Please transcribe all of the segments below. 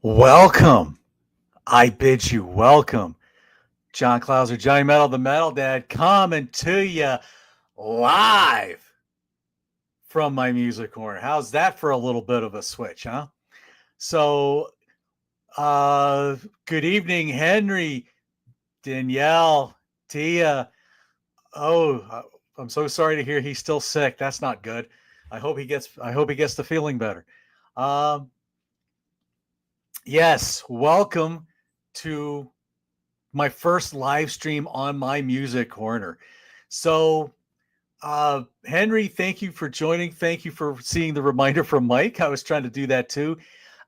Welcome. I bid you welcome. John Clauser, Johnny Metal, the Metal Dad, coming to you live from my music corner. How's that for a little bit of a switch, huh? So, uh, good evening, Henry, Danielle, Tia. Oh, I'm so sorry to hear he's still sick. That's not good. I hope he gets the feeling better. Um, yes, welcome to my first live stream on my music corner. So, Henry, thank you for joining. Thank you for seeing the reminder from Mike. I was trying to do that too.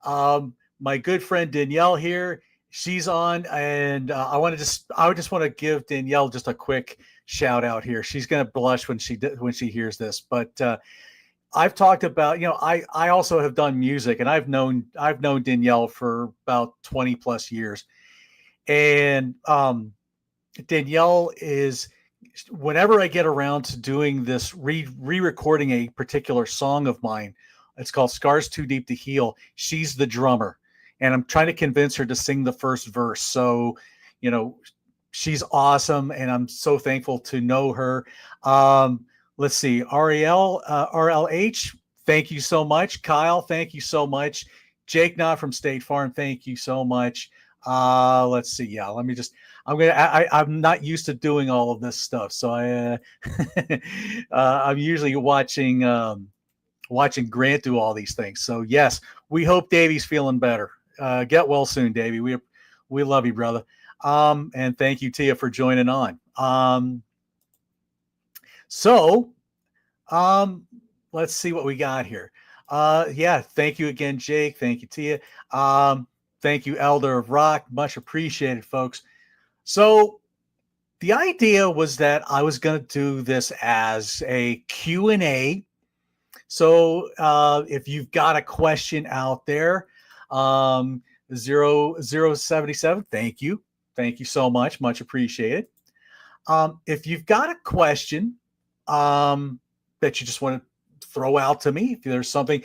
My good friend Danielle here, she's on, and I would just want to give Danielle just a quick shout out here. She's going to blush when she hears this, but I've talked about, I also have done music, and I've known Danielle for about 20 plus years, and Danielle is, whenever I get around to doing this re-recording a particular song of mine, it's called Scars Too Deep to Heal. She's the drummer, and I'm trying to convince her to sing the first verse. So, you know, she's awesome, and I'm so thankful to know her. Let's see, RLH, thank you so much. Kyle, thank you so much. Jake Knott from State Farm, thank you so much. Let's see. Yeah, let me just. I'm not used to doing all of this stuff, so I'm usually watching Grant do all these things. So yes, we hope Davey's feeling better. Get well soon, Davey. We love you, brother. And thank you, Tia, for joining on. So, let's see what we got here. Yeah, thank you again, Jake. Thank you, Tia. Thank you, Elder of Rock. Much appreciated, folks. So the idea was that I was going to do this as a Q&A. So if you've got a question out there, 0077, thank you. Thank you so much. Much appreciated. If you've got a question that you just want to throw out to me, if there's something,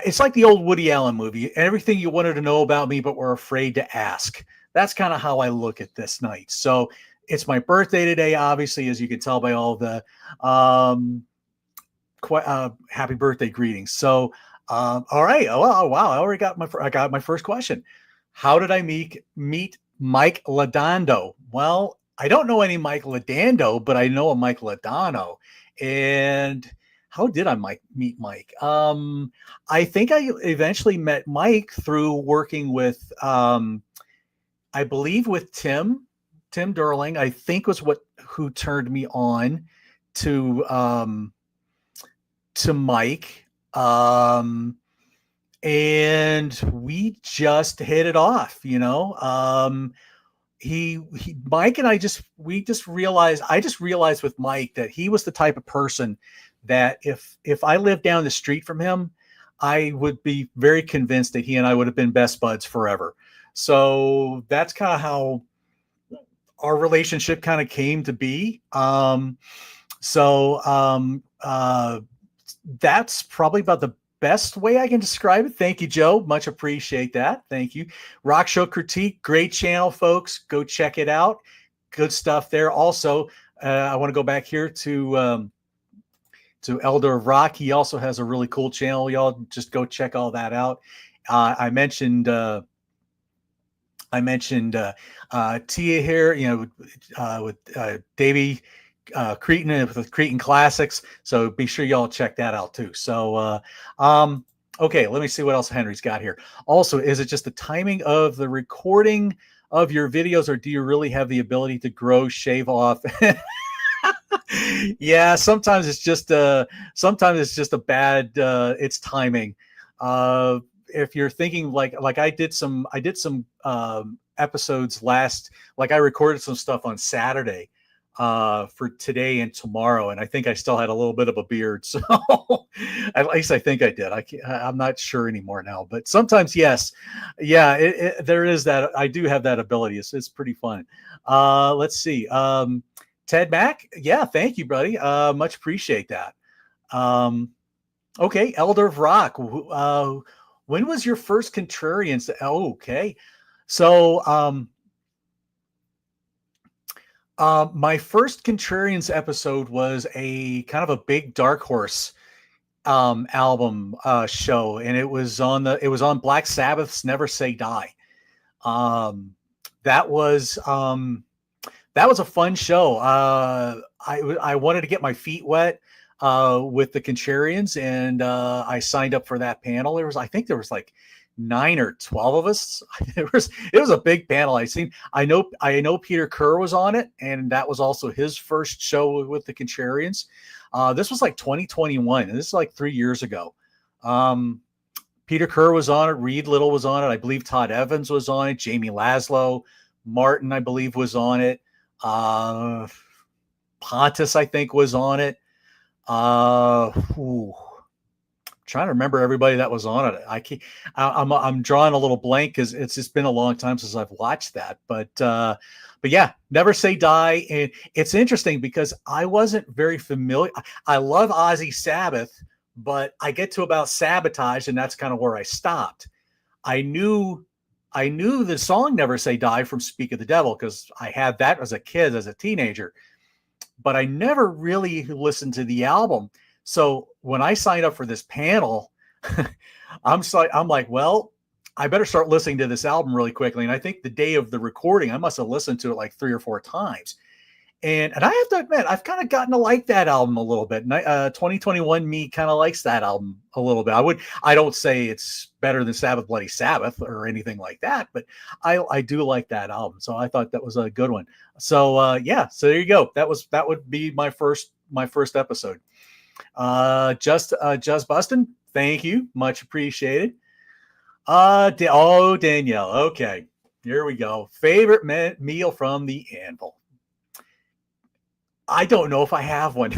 it's like the old Woody Allen movie, everything you wanted to know about me but were afraid to ask. That's kind of how I look at this night. So it's my birthday today, obviously, as you can tell by all the happy birthday greetings. So, all right. Oh, wow. I got my first question. How did I meet Mike Ladando? Well, I don't know any Mike Ladando, but I know a Mike Ladano. And how did I meet Mike? I think I eventually met Mike through working with, I believe with Tim Durling, I think was who turned me on to Mike. And we just hit it off, Mike and I just realized with Mike that he was the type of person that if I lived down the street from him, I would be very convinced that he and I would have been best buds forever. So that's kind of how our relationship kind of came to be. That's probably about the best way I can describe it. Thank you, Joe. Much appreciate that. Thank you. Rock Show Critique, great channel, folks. Go check it out. Good stuff there. Also, I want to go back here to Elder of Rock. He also has a really cool channel. Y'all just go check all that out. I mentioned Tia here, with Davey Cretan with Cretan Classics. So be sure y'all check that out too. So, okay, let me see what else Henry's got here. Also, is it just the timing of the recording of your videos, or do you really have the ability to grow, shave off? Yeah, sometimes it's just a bad, it's timing. If you're thinking like I did some episodes like I recorded some stuff on Saturday for today and tomorrow, and I think I still had a little bit of a beard, so at least I think I did. I'm not sure anymore now, but sometimes yes, yeah, there is that. I do have that ability. It's pretty fun. Let's see. Ted Mack, yeah, thank you, buddy. Much appreciate that. Okay, Elder of Rock. When was your first Contrarians? Oh, okay. So, my first Contrarians episode was a kind of a big Dark Horse album show, and it was on Black Sabbath's Never Say Die. Um, that was that was a fun show. I wanted to get my feet wet with the Contrarians, and I signed up for that panel. I think there was like 9 or 12 of us. It was a big panel. I know Peter Kerr was on it, and that was also his first show with the Contrarians. This was like 2021, and this is like 3 years ago. Peter Kerr was on it. Reed Little was on it. I believe Todd Evans was on it. Jamie Laszlo, Martin, I believe, was on it. Pontus, I think, was on it. Trying to remember everybody that was on it. I'm drawing a little blank because it's just been a long time since I've watched that. But yeah, Never Say Die. And it's interesting because I wasn't very familiar. I love Ozzy Sabbath, but I get to about Sabotage, and that's kind of where I stopped. I knew the song Never Say Die from Speak of the Devil because I had that as a kid, as a teenager, but I never really listened to the album. So when I signed up for this panel, I'm like, well, I better start listening to this album really quickly. And I think the day of the recording, I must have listened to it like 3 or 4 times. And I have to admit, I've kind of gotten to like that album a little bit. 2021 me kind of likes that album a little bit. I don't say it's better than Sabbath Bloody Sabbath or anything like that, but I do like that album. So I thought that was a good one. So yeah, so there you go. That would be my first episode. Just Bustin', thank you, much appreciated. Danielle, okay, here we go. Favorite meal from the Anvil. I don't know if I have one.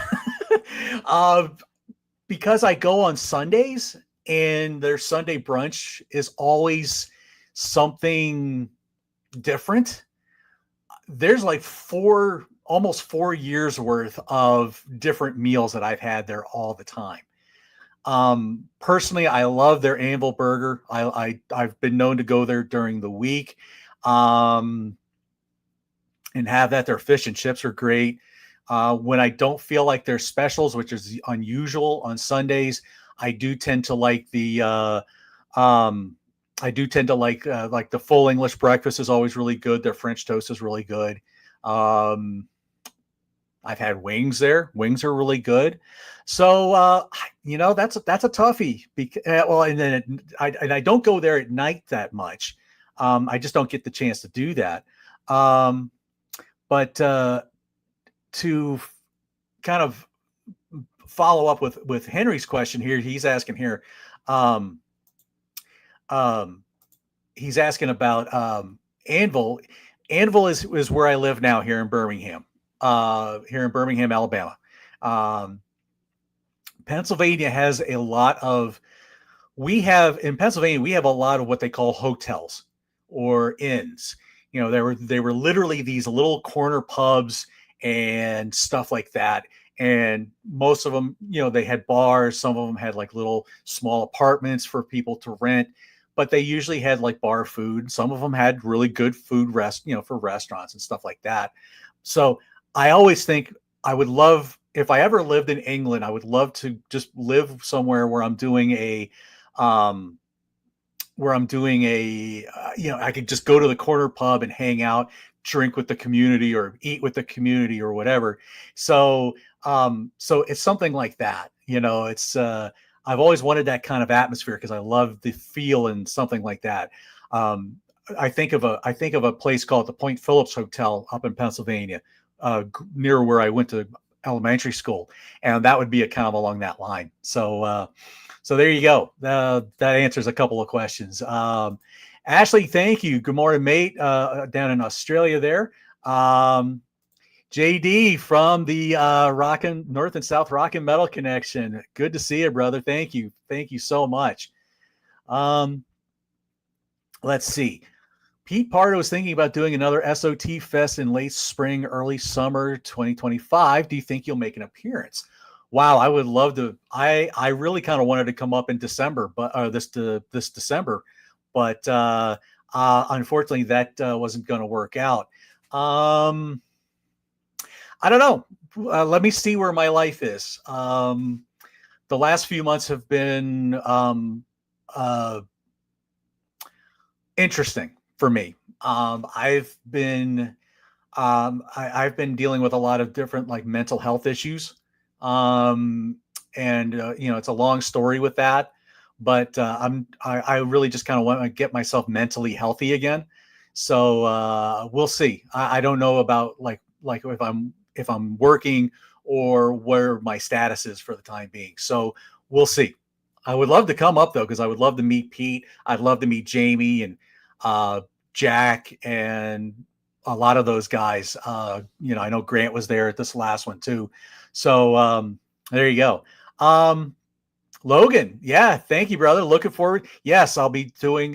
Because I go on Sundays and their Sunday brunch is always something different. There's like almost 4 years worth of different meals that I've had there all the time. Personally, I love their Anvil burger. I've been known to go there during the week and have that. Their fish and chips are great. When I don't feel like there's specials, which is unusual on Sundays, I do tend to like the the full English breakfast is always really good. Their French toast is really good. I've had wings there. Wings are really good. So that's a toughie. I don't go there at night that much. I just don't get the chance to do that. But to kind of follow up with Henry's question here, he's asking here. He's asking about Anvil. Anvil is where I live now here in Birmingham, Alabama. Pennsylvania has a lot of. In Pennsylvania, we have a lot of what they call hotels or inns. They were literally these little corner pubs and stuff like that. And most of them, they had bars. Some of them had like little small apartments for people to rent, but they usually had like bar food. Some of them had really good food for restaurants and stuff like that. So I always think I would love, if I ever lived in England, I would love to just live somewhere where I'm doing I could just go to the corner pub and hang out, drink with the community or eat with the community or whatever. So it's something like that. I've always wanted that kind of atmosphere because I love the feel and something like that. I think of a place called the Point Phillips Hotel up in Pennsylvania, near where I went to elementary school, and that would be a kind of along that line. So there you go. That answers a couple of questions. Ashley, thank you. Good morning, mate. Down in Australia there. JD from the North and South Rock and Metal Connection. Good to see you, brother. Thank you. Thank you so much. Let's see. Pete Pardo is thinking about doing another SOT Fest in late spring, early summer 2025. Do you think you'll make an appearance? Wow, I would love to. I really kind of wanted to come up in December, but this December, but unfortunately that wasn't going to work out. Um, I don't know. Let me see where my life is. The last few months have been uh, interesting for me. I've been dealing with a lot of different like mental health issues, um, and it's a long story with that. But I really just kind of want to get myself mentally healthy again. So we'll see. I don't know about like if I'm working or where my status is for the time being. So we'll see. I would love to come up though because I would love to meet Pete. I'd love to meet Jamie and uh, Jack and a lot of those guys. I know Grant was there at this last one too. So there you go. Logan, yeah, thank you, brother. Looking forward. Yes, I'll be joining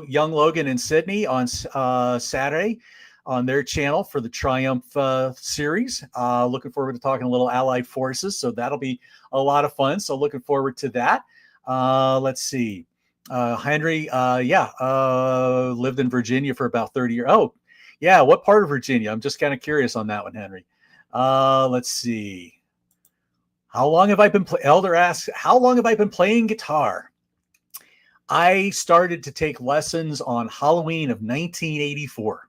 young Logan in Sydney on Saturday on their channel for the Triumph series. Looking forward to talking a little Allied forces. So that'll be a lot of fun. So looking forward to that. Let's see. Henry, lived in Virginia for about 30 years. Oh, yeah. What part of Virginia? I'm just kind of curious on that one, Henry. Let's see. How long have I been Elder asks, how long have I been playing guitar? I started to take lessons on Halloween of 1984.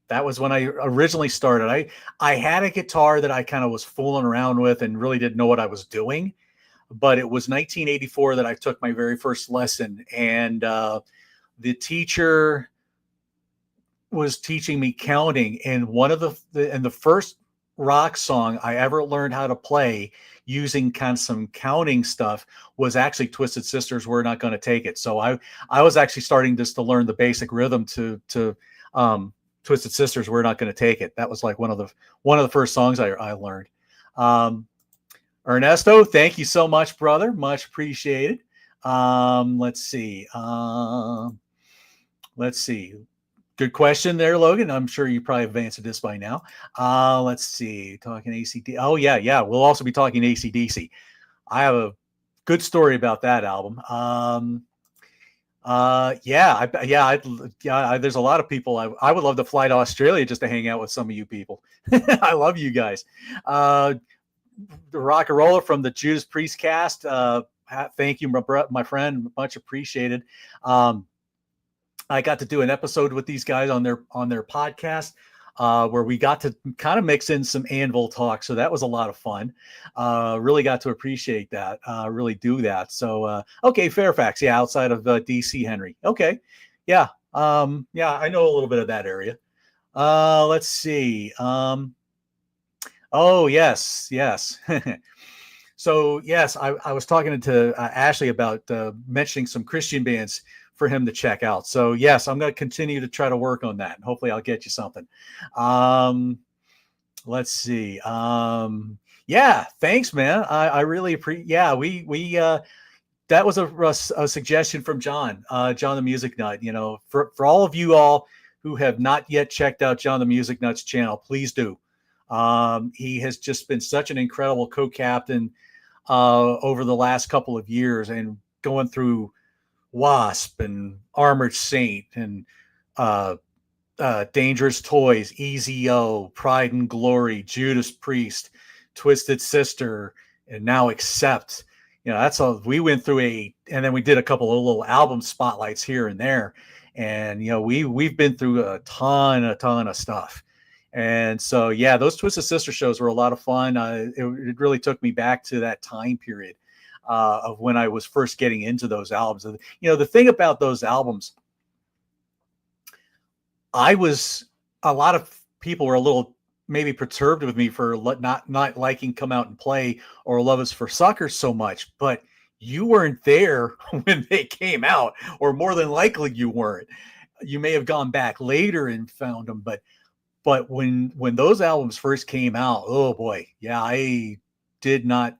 That was when I originally started. I had a guitar that I kind of was fooling around with and really didn't know what I was doing. But it was 1984 that I took my very first lesson. And the teacher was teaching me counting. And one of the first rock song I ever learned how to play using kind of some counting stuff was actually Twisted Sisters, We're Not Gonna Take It. So I was actually starting just to learn the basic rhythm to Twisted Sisters, We're Not Gonna Take It. That was like one of the first songs I learned. Ernesto, thank you so much, brother. Much appreciated. Let's see. Good question there, Logan. I'm sure you probably have answered this by now. Let's see. Talking ACD. Oh, yeah. We'll also be talking ACDC. I have a good story about that album. There's a lot of people. I would love to fly to Australia just to hang out with some of you people. I love you guys. The Rock and Roller from the Judas Priest cast. Thank you, my friend. Much appreciated. I got to do an episode with these guys on their podcast where we got to kind of mix in some Anvil talk. So that was a lot of fun. Really got to appreciate that. Really do that. So, okay, Fairfax. Yeah, outside of DC, Henry. Okay. Yeah. I know a little bit of that area. Let's see. Oh, yes. So, yes, I was talking to Ashley about mentioning some Christian bands for him to check out. So, yes, I'm going to continue to try to work on that. And hopefully I'll get you something. Let's see. Yeah, thanks, man. I really appreciate. Yeah, we that was a suggestion from John, John the Music Nut. For all of you all who have not yet checked out John the Music Nut's channel, please do. He has just been such an incredible co-captain over the last couple of years and going through Wasp and Armored Saint and Dangerous Toys, EZO, Pride and Glory, Judas Priest, Twisted Sister, and now Accept. That's all we went through and then we did a couple of little album spotlights here and there. And, we've been through a ton of stuff. And so, yeah, those Twisted Sister shows were a lot of fun. It really took me back to that time period of when I was first getting into those albums. The thing about those albums, a lot of people were a little maybe perturbed with me for not liking Come Out and Play or Love Is for Suckers so much, but you weren't there when they came out, or more than likely you weren't. You may have gone back later and found them, but when those albums first came out, oh boy, yeah, I couldn't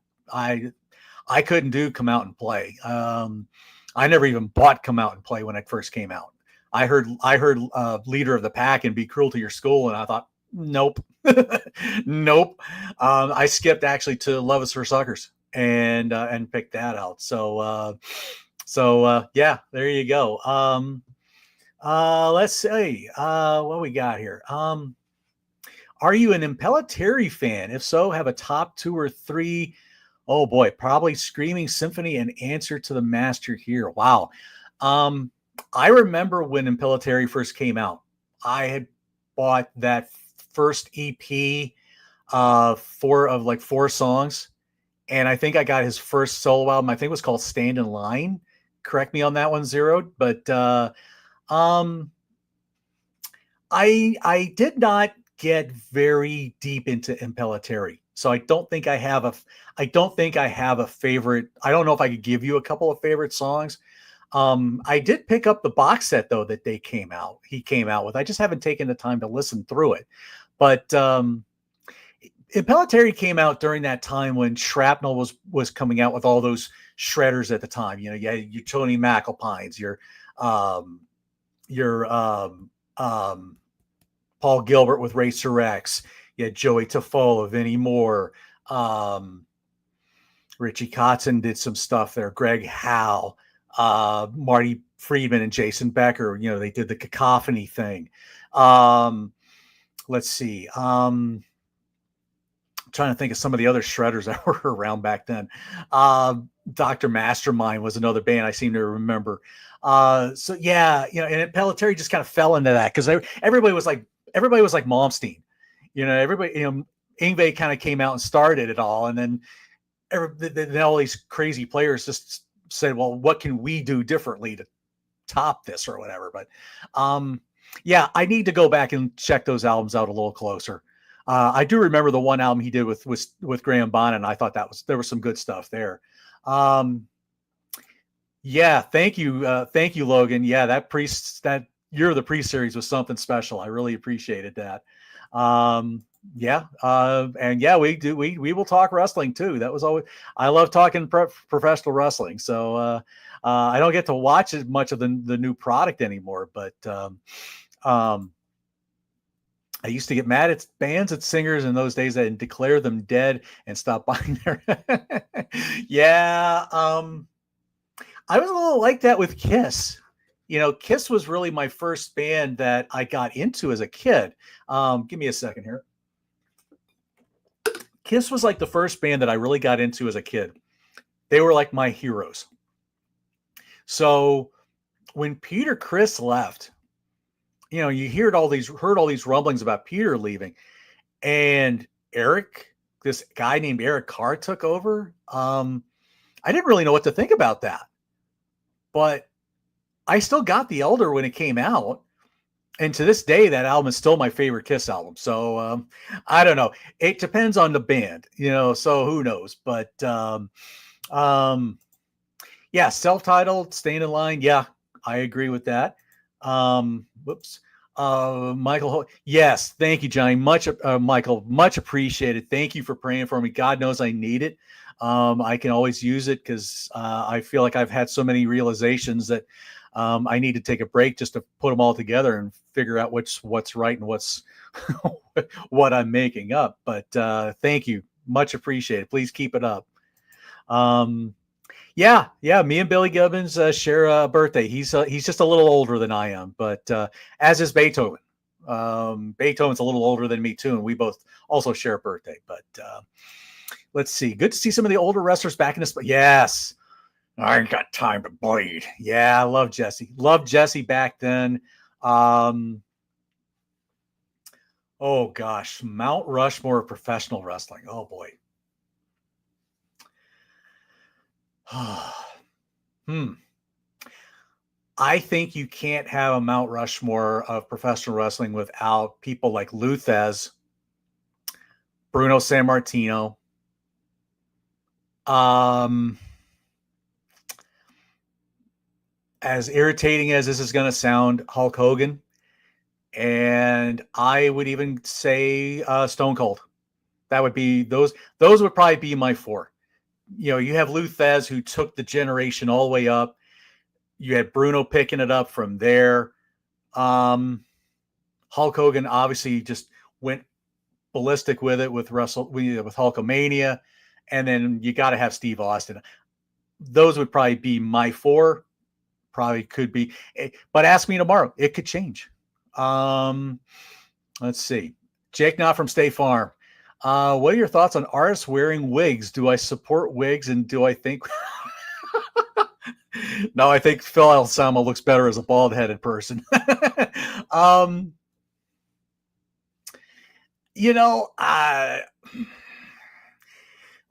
do Come Out and Play. I never even bought Come Out and Play when it first came out. I heard Leader of the Pack and Be Cruel to Your School, and I thought, Nope. Nope. I skipped actually to Love Is for Suckers and picked that out. So yeah, there you go. Let's see. What we got here. Are you an Impellitteri fan? If so, have a top 2 or 3. Oh boy, probably Screaming Symphony and Answer to the Master here. Wow. I remember when Impellitteri first came out. I had bought that first EP, 4 songs, and I think I got his first solo album. I think it was called Stand in Line. Correct me on that one, Zero. But I did not get very deep into Impellitteri, so I don't think I have a favorite. I don't know if I could give you a couple of favorite songs. I did pick up the box set though that he came out with. I just haven't taken the time to listen through it. But Impellitteri came out during that time when Shrapnel was coming out with all those shredders at the time. You know, you had your Tony McAlpines, your Paul Gilbert with Racer X, you had Joey Tafola, Vinnie Moore, Richie Kotzen did some stuff there, Greg Howe, Marty Friedman and Jason Becker. You know, they did the Cacophony thing. Let's see. I'm trying to think of some of the other shredders that were around back then. Dr. Mastermind was another band I seem to remember. So yeah, you know, and Impellitteri just kind of fell into that because everybody was like Malmsteen. You know, everybody, you know, Yngwie kind of came out and started it all, and then all these crazy players just said, well, what can we do differently to top this or whatever? But yeah, I need to go back and check those albums out a little closer. I do remember the one album he did with Graham Bonnet, and I thought there was some good stuff there. Yeah, thank you, Logan. Yeah, that Year of the Priest series was something special. I really appreciated that. Yeah, and yeah, we will talk wrestling too. That was always, I love talking professional wrestling. So I don't get to watch as much of the new product anymore, but I used to get mad at bands and singers in those days and declare them dead and stop buying their. Yeah, I was a little like that with Kiss. You know, Kiss was really my first band that I got into as a kid. Give me a second here. Kiss was like the first band that I really got into as a kid. They were like my heroes. So when Peter Criss left, you know, you heard all these rumblings about Peter leaving, and this guy named Eric Carr took over. I didn't really know what to think about that, but I still got The Elder when it came out. And to this day, that album is still my favorite Kiss album. So I don't know. It depends on the band, you know, so who knows? But yeah, self-titled, Staying in Line. Yeah, I agree with that. Whoops. Michael. Yes. Thank you, Johnny. Michael, much appreciated. Thank you for praying for me. God knows I need it. I can always use it because I feel like I've had so many realizations that I need to take a break just to put them all together and figure out what's right and what's what I'm making up. But thank you. Much appreciated. Please keep it up. Yeah. Me and Billy Gibbons share a birthday. He's just a little older than I am, but as is Beethoven. Beethoven's a little older than me too, and we both also share a birthday. But let's see. Good to see some of the older wrestlers back in this. Yes, I ain't got time to bleed. Yeah, I love Jesse. Loved Jesse back then. Oh gosh, Mount Rushmore of professional wrestling. Oh boy. I think you can't have a Mount Rushmore of professional wrestling without people like Lou Thesz, Bruno Sammartino, as irritating as this is going to sound, Hulk Hogan, and I would even say Stone Cold. That would be those would probably be my 4. You know, you have Lou Thesz, who took the generation all the way up. You had Bruno picking it up from there. Hulk Hogan obviously just went ballistic with it with with Hulkamania, and then you got to have Steve Austin. Those would probably be my four. Probably could be, but ask me tomorrow. It could change. Let's see. Jake Knott from State Farm. What are your thoughts on artists wearing wigs? Do I support wigs, and do I think? No, I think Phil Alsama looks better as a bald-headed person. You know,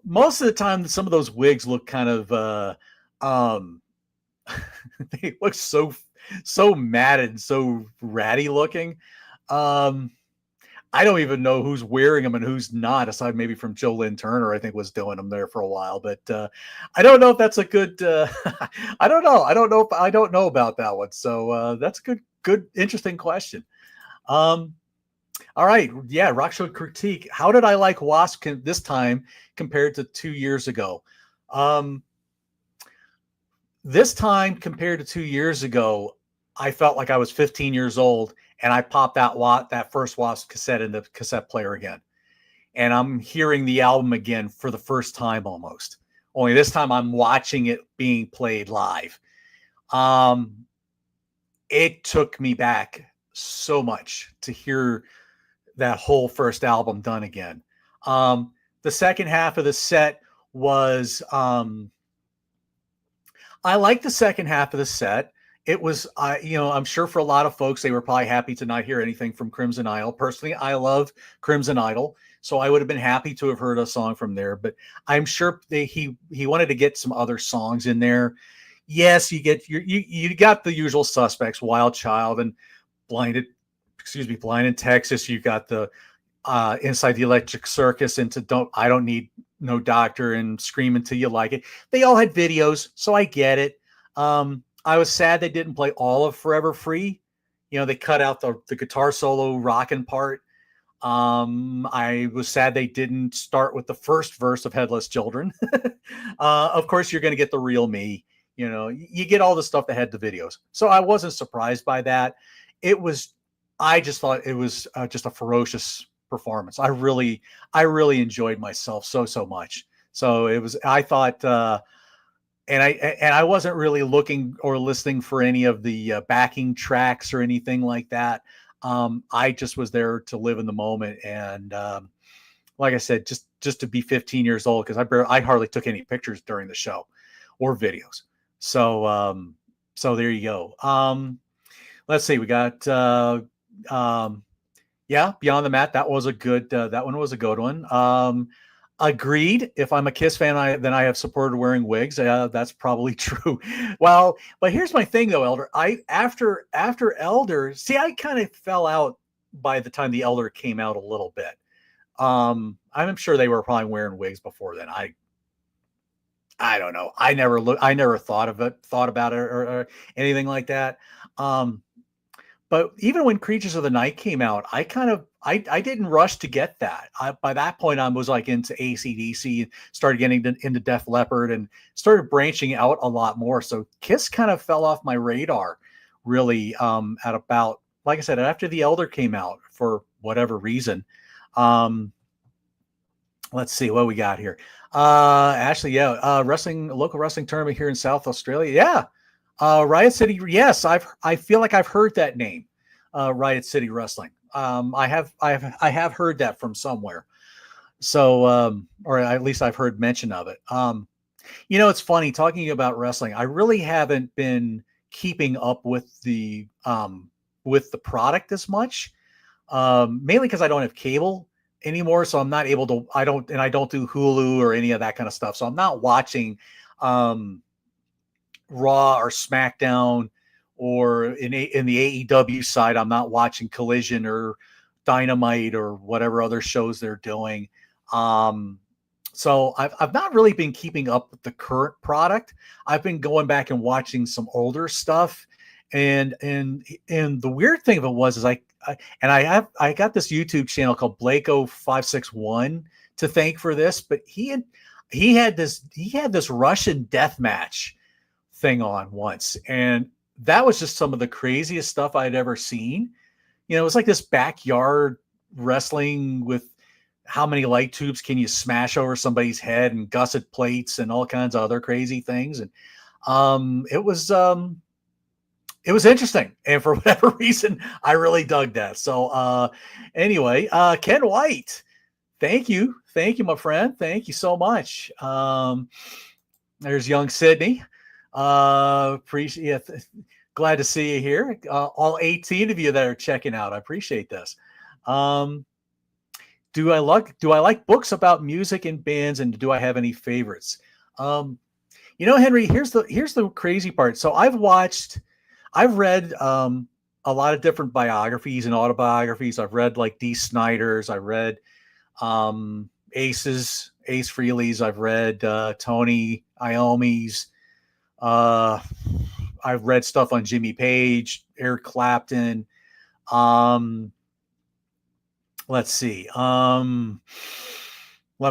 most of the time, some of those wigs look kind of, they look so matted and so ratty looking. I don't even know who's wearing them and who's not, aside maybe from Joe Lynn Turner, I think was doing them there for a while. But I don't know if that's a good. I don't know. I don't know about that one. So that's a good, interesting question. All right, yeah, Rock Show critique. How did I like Wasp this time compared to 2 years ago? This time compared to 2 years ago, I felt like I was 15 years old, and I popped that first Wasp cassette in the cassette player again. And I'm hearing the album again for the first time almost. Only this time I'm watching it being played live. It took me back so much to hear that whole first album done again. The second half of the set was, I liked the second half of the set. It was, I'm sure for a lot of folks, they were probably happy to not hear anything from Crimson Idol. Personally, I love Crimson Idol, so I would have been happy to have heard a song from there. But I'm sure he wanted to get some other songs in there. Yes, you got the usual suspects, Wild Child and Blind in Texas. You got the Inside the Electric Circus into I Don't Need No Doctor and Scream Until You Like It. They all had videos, so I get it. I was sad they didn't play all of Forever Free. They cut out the guitar solo rocking part. I was sad they didn't start with the first verse of Headless Children. Of course, you're going to get the Real Me. You get all the stuff that had the videos. So I wasn't surprised by that. I just thought it was just a ferocious performance. I really enjoyed myself so much. So I thought, and I wasn't really looking or listening for any of the backing tracks or anything like that. I just was there to live in the moment. And like I said, just to be 15 years old, because I hardly took any pictures during the show or videos. So there you go. Let's see. We got, Beyond the Mat. That was a good, that one was a good one. Agreed. If I'm a Kiss fan, then I have supported wearing wigs. That's probably true. Well, but here's my thing though, Elder. After Elder, see, I kind of fell out by the time the Elder came out a little bit. I'm sure they were probably wearing wigs before then. I don't know. I never thought about it or anything like that. But even when Creatures of the Night came out, I didn't rush to get that. By that point, I was like into AC/DC and started getting into Def Leppard and started branching out a lot more. So Kiss kind of fell off my radar really at about, like I said, after The Elder came out for whatever reason. Let's see what we got here. Ashley, local wrestling tournament here in South Australia. Yeah. Riot City. Yes. I feel like I've heard that name. Riot City Wrestling. I have heard that from somewhere. So, or at least I've heard mention of it. It's funny talking about wrestling. I really haven't been keeping up with the product as much, mainly because I don't have cable anymore. So I'm not able to, I don't do Hulu or any of that kind of stuff. So I'm not watching, Raw or SmackDown, or in the AEW side, I'm not watching Collision or Dynamite or whatever other shows they're doing. So I've not really been keeping up with the current product. I've been going back and watching some older stuff. And the weird thing of it was I got this YouTube channel called Blako561 to thank for this, but he had this Russian death match thing on once, and that was just some of the craziest stuff I'd ever seen. It was like this backyard wrestling with how many light tubes can you smash over somebody's head and gusset plates and all kinds of other crazy things. And it was interesting. And for whatever reason, I really dug that. So anyway, Ken White, thank you. Thank you, my friend. Thank you so much. There's young Sydney. Appreciate glad to see you here. All 18 of you that are checking out. I appreciate this. Do I like books about music and bands, and do I have any favorites? Henry, here's the crazy part. So I've read a lot of different biographies and autobiographies. I've read like Dee Snider's. I've read Ace Frehley's. I've read Tony Iommi's. I've read stuff on Jimmy Page, Eric Clapton. Let's see. Let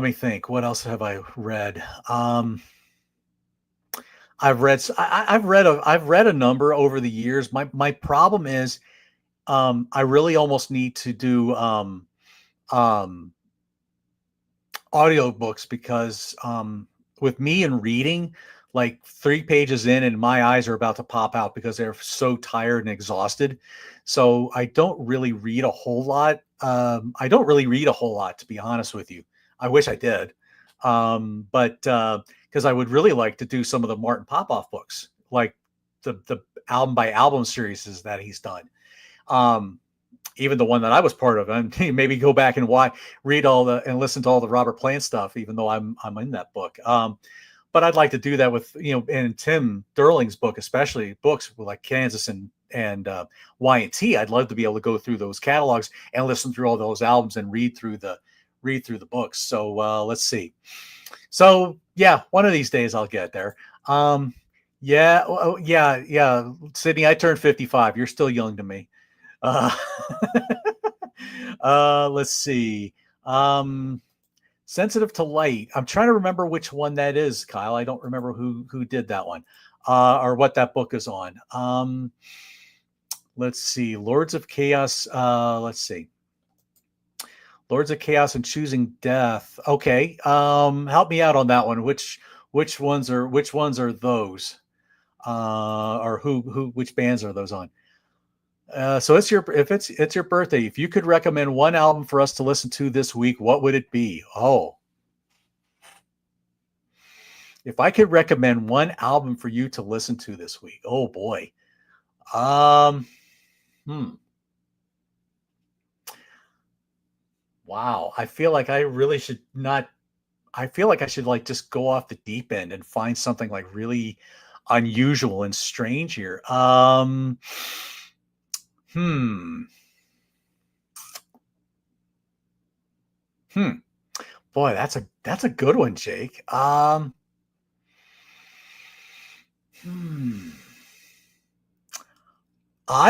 me think. What else have I read? I've read a number over the years. My problem is I really almost need to do audiobooks because with me and reading, like 3 pages in and my eyes are about to pop out because they're so tired and exhausted. So I don't really read a whole lot. To be honest with you. I wish I did. But because I would really like to do some of the Martin Popoff books, like the album by album series that he's done. Even the one that I was part of, and maybe go back and read and listen to all the Robert Plant stuff, even though I'm in that book. But I'd like to do that with, and Tim Derling's book, especially books like Kansas and Y&T. I'd love to be able to go through those catalogs and listen through all those albums and read through the books. So let's see. So yeah, one of these days I'll get there. Yeah. Sydney, I turned 55. You're still young to me. Let's see. Sensitive to Light. I'm trying to remember which one that is, Kyle. I don't remember who did that one, or what that book is on. Let's see. Lords of Chaos. Let's see. Lords of Chaos and Choosing Death. Okay. Help me out on that one. Which ones are those? Or which bands are those on? So it's your birthday. If you could recommend one album for us to listen to this week, what would it be? Oh, if I could recommend one album for you to listen to this week, oh boy. Wow. I feel like I really should not. I feel like I should just go off the deep end and find something like really unusual and strange here. Boy, that's a good one, Jake. I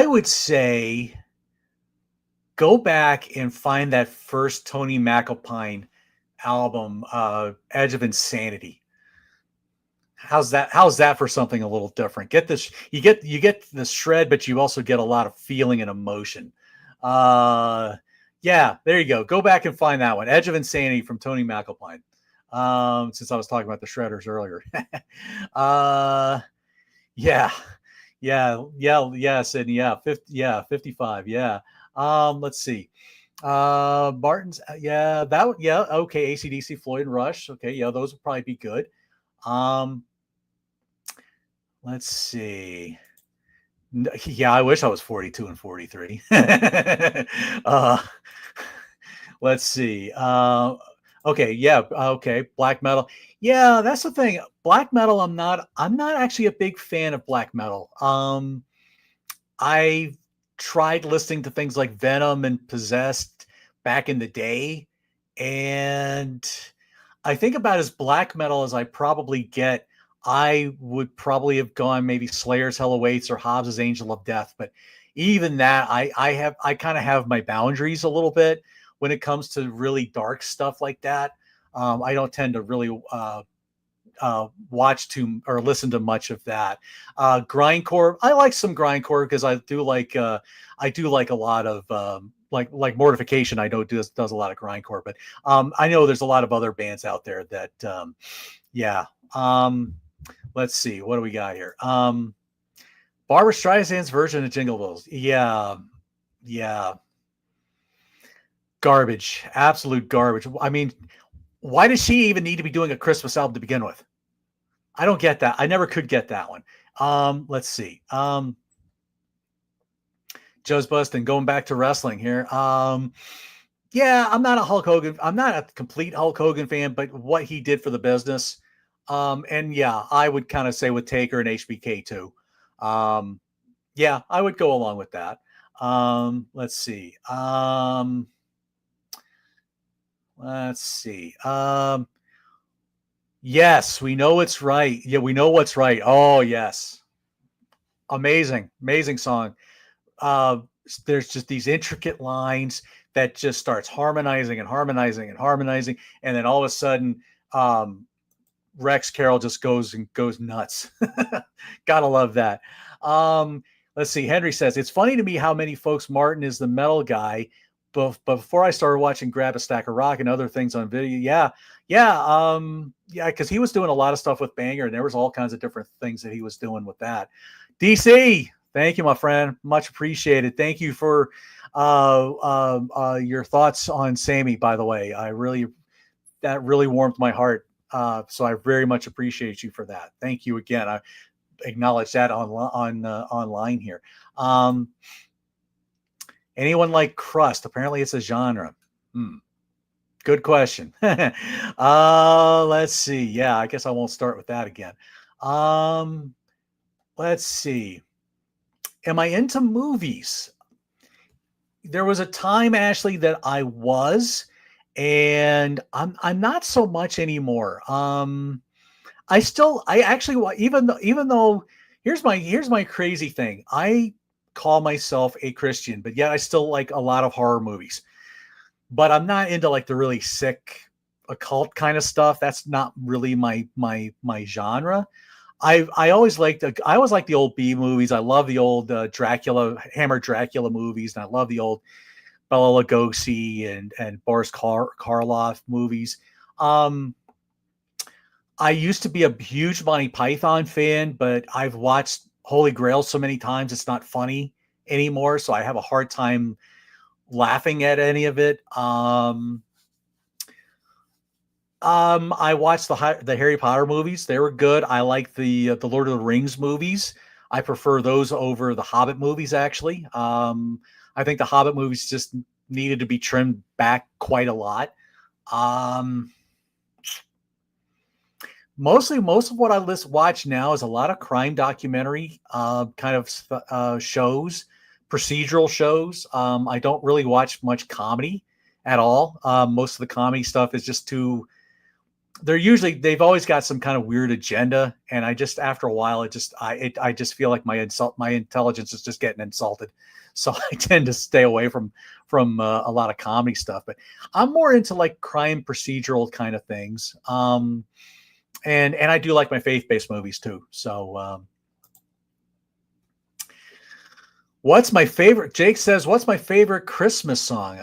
would say go back and find that first Tony McAlpine album, Edge of Insanity. How's that for something a little different? Get this, you get the shred, but you also get a lot of feeling and emotion. Yeah, there you go. Go back and find that one. Edge of Insanity from Tony McAlpine. Since I was talking about the Shredders earlier. Yeah, Sydney. Yeah, 55. Yeah. Let's see. Martin's. Yeah, okay. AC/DC, Floyd, and Rush. Okay, yeah, those would probably be good. Let's see. Yeah, I wish I was 42 and 43. Let's see. Okay, yeah, okay, black metal. Yeah, that's the thing. Black metal, I'm not actually a big fan of black metal. I tried listening to things like Venom and Possessed back in the day, and I think about as black metal as I probably get. I would probably have gone maybe Slayer's Hell Awaits or Hobbs' Angel of Death, but even that, I kind of have my boundaries a little bit when it comes to really dark stuff like that. I don't tend to really watch to or listen to much of that. Grindcore, I like some grindcore because I do like a lot of like Mortification, I know does a lot of grindcore, but I know there's a lot of other bands out there that yeah. Let's see, what do we got here? Barbra Streisand's version of Jingle Bells. Yeah. Yeah. Garbage. Absolute garbage. I mean, why does she even need to be doing a Christmas album to begin with? I don't get that. I never could get that one. Let's see. Joe's busting. Going back to wrestling here. Yeah, I'm not a Hulk Hogan. I'm not a complete Hulk Hogan fan, but what he did for the business. And yeah, I would kind of say with Taker and HBK too. Yeah, I would go along with that. Let's see. Let's see. Yes, we know it's right. Yeah, we know what's right. Oh, yes. Amazing, amazing song. There's just these intricate lines that just starts harmonizing and harmonizing and harmonizing, and then all of a sudden, Rex Carroll just goes nuts. Gotta love that. Let's see. Henry says it's funny to me how many folks Martin is the metal guy. But before I started watching Grab a Stack of Rock and other things on video, yeah, because he was doing a lot of stuff with Banger, and there was all kinds of different things that he was doing with that. DC, thank you, my friend, much appreciated. Thank you for your thoughts on Sammy. By the way, that really warmed my heart. So I very much appreciate you for that. Thank you again. I acknowledge that online here. Anyone like crust? Apparently it's a genre. Good question. Let's see. Yeah, I guess I won't start with that again. Let's see. Am I into movies? There was a time, Ashley, that I was, and I'm not so much anymore. I actually, even though here's my crazy thing. I call myself a Christian, but yet I still like a lot of horror movies. But I'm not into like the really sick occult kind of stuff. That's not really my genre. I always like the old B movies. I love the old Hammer Dracula movies, and I love the old Bela Lugosi and Boris Karloff movies. I used to be a huge Monty Python fan, but I've watched Holy Grail so many times it's not funny anymore, so I have a hard time laughing at any of it. I watched the Harry Potter movies. They were good. I like the Lord of the Rings movies. I prefer those over the Hobbit movies, actually. I think the Hobbit movies just needed to be trimmed back quite a lot. Most of what I watch now is a lot of crime documentary kind of shows, procedural shows. I don't really watch much comedy at all. Most of the comedy stuff is just too. They've always got some kind of weird agenda, and I just after a while I just feel like my intelligence is just getting insulted, so I tend to stay away from a lot of comedy stuff. But I'm more into like crime procedural kind of things. And I do like my faith-based movies too. So, what's my favorite? Jake says, "What's my favorite Christmas song?"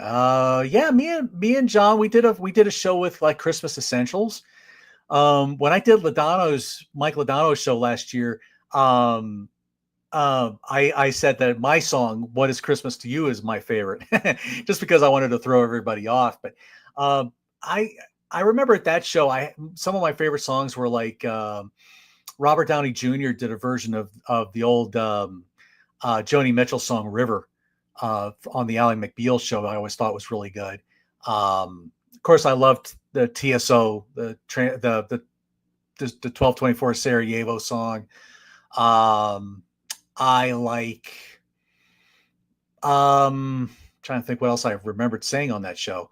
Yeah, me and John, we did a show with like Christmas essentials. When I did Mike Lodano's show last year, I said that my song "What Is Christmas to You" is my favorite, just because I wanted to throw everybody off. But I remember at that show, some of my favorite songs were like Robert Downey Jr. did a version of the old Joni Mitchell song "River" on the Ally McBeal show. I always thought was really good. Of course, I loved the TSO, the 1224 Sarajevo song. I like. Trying to think what else I remembered saying on that show.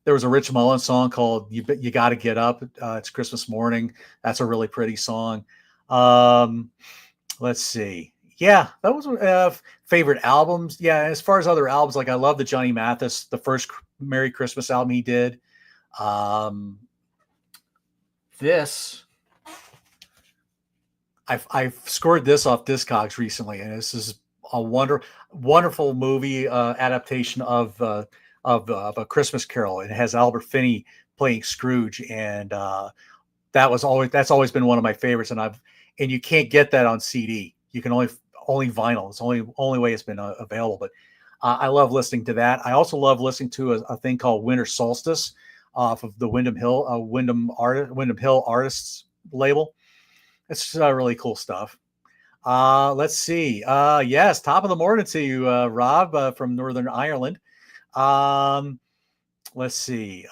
There was a Rich Mullins song called "You Got to Get Up." It's Christmas morning. That's a really pretty song. Let's see. Yeah, that was favorite albums. Yeah, as far as other albums, like I love the Johnny Mathis, the first Merry Christmas album he did. This I've scored this off Discogs recently, and this is a wonderful movie adaptation of A Christmas Carol. It has Albert Finney playing Scrooge, and that's always been one of my favorites. And you can't get that on CD. You can only vinyl. It's only way it's been available. But I love listening to that. I also love listening to a thing called Winter Solstice off of the Wyndham Hill Artists label. It's really cool stuff. Let's see. Yes, top of the morning to you, Rob, from Northern Ireland. Let's see.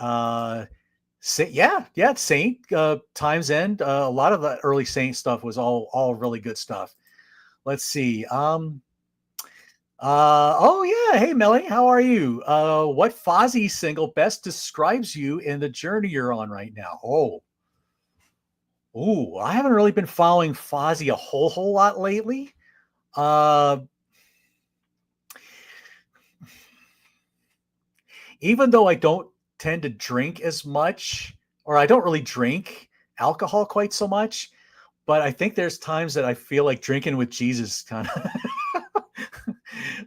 Saint, Time's End. A lot of the early Saint stuff was all really good stuff. Let's see. Oh yeah. Hey Melly, how are you? What Fozzy single best describes you in the journey you're on right now? I haven't really been following Fozzy a whole lot lately. Even though I don't tend to drink as much, or I don't really drink alcohol quite so much, but I think there's times that I feel like drinking with Jesus kind of.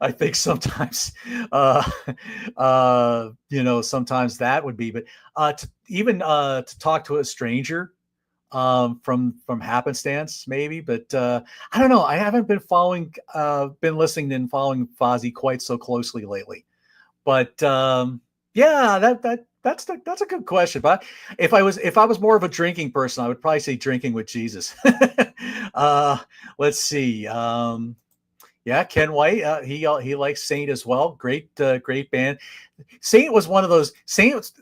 I think sometimes, sometimes that would be, but to talk to a stranger from happenstance maybe, but I don't know. I haven't been listening and following Fozzy quite so closely lately. But yeah, that's a good question. But if I was more of a drinking person, I would probably say drinking with Jesus. Let's see. Yeah, Ken White. He likes Saint as well. Great band. Saint was one of those bands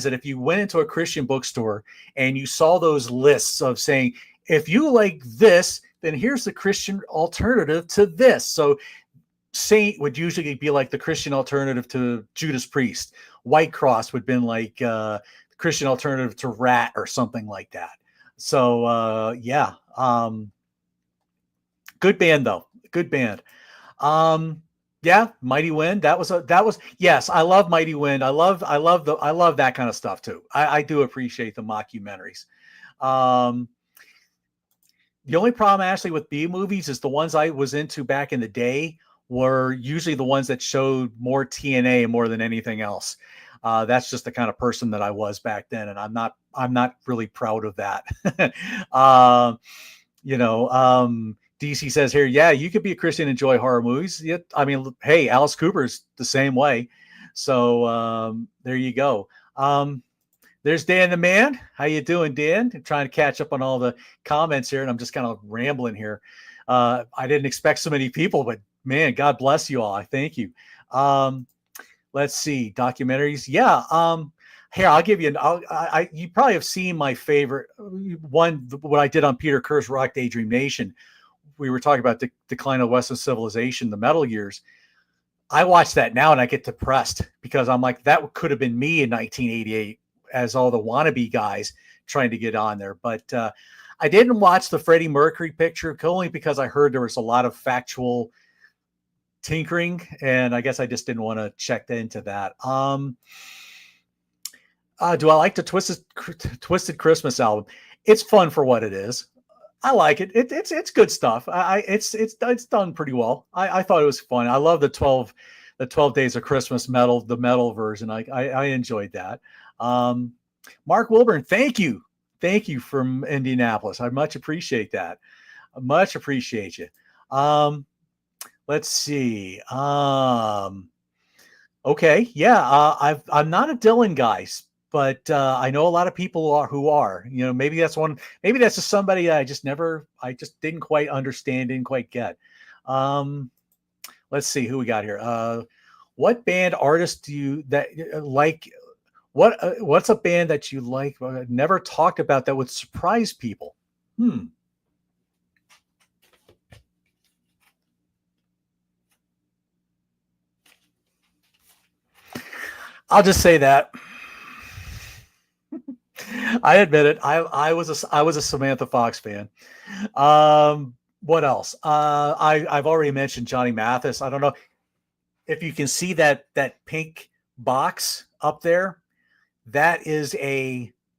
that if you went into a Christian bookstore and you saw those lists of saying, if you like this, then here's the Christian alternative to this. So Saint would usually be like the Christian alternative to Judas Priest. White Cross would have been like Christian alternative to Rat or something like that. So yeah. Good band though. Good band. Yeah, Mighty Wind. Yes, I love Mighty Wind. I love that kind of stuff too. I do appreciate the mockumentaries. The only problem actually with B movies is the ones I was into back in the day were usually the ones that showed more TNA more than anything else. That's just the kind of person that I was back then, and I'm not really proud of that. DC says here, yeah, you could be a Christian and enjoy horror movies. Yeah, I mean, hey, Alice Cooper's the same way. So there you go. There's Dan the Man. How you doing, Dan? I'm trying to catch up on all the comments here, and I'm just kind of rambling here. I didn't expect so many people, but man, God bless you all. I thank you. Let's see, documentaries. Yeah. Here, I'll give you you probably have seen my favorite one, what I did on Peter Kerr's Rock Daydream Nation. We were talking about the decline of Western civilization, the metal years. I watch that now and I get depressed because I'm like, that could have been me in 1988 as all the wannabe guys trying to get on there. But I didn't watch the Freddie Mercury picture only because I heard there was a lot of factual tinkering, and I guess I just didn't want to check into that. Do I like the Twisted Christmas album? It's fun for what it is. I like it. It's good stuff. It's done pretty well. I thought it was fun. I love the 12 Days of Christmas the metal version. I enjoyed that. Mark Wilburn, thank you from Indianapolis. I much appreciate that. I much appreciate you. Let's see. Okay, yeah. I'm not a Dylan guy, but I know a lot of people who are. Maybe that's just somebody I just didn't quite understand, didn't quite get. Let's see who we got here. What band artist do you like? What's a band that you like never talked about that would surprise people? I'll just say that. I admit it. I was a Samantha Fox fan. What else? I've already mentioned Johnny Mathis. I don't know if you can see that pink box up there. That is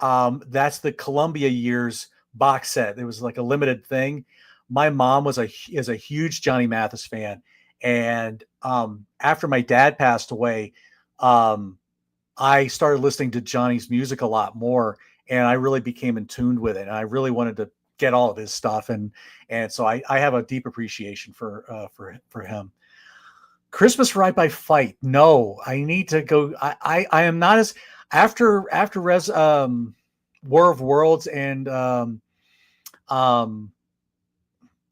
that's the Columbia years box set. It was like a limited thing, my mom is a huge Johnny Mathis fan, and after my dad passed away, um, I started listening to Johnny's music a lot more, and I really became in tune with it. And I really wanted to get all of his stuff, and so I have a deep appreciation for him. Christmas Ride by Fight. No, I need to go. I am not as after War of Worlds and um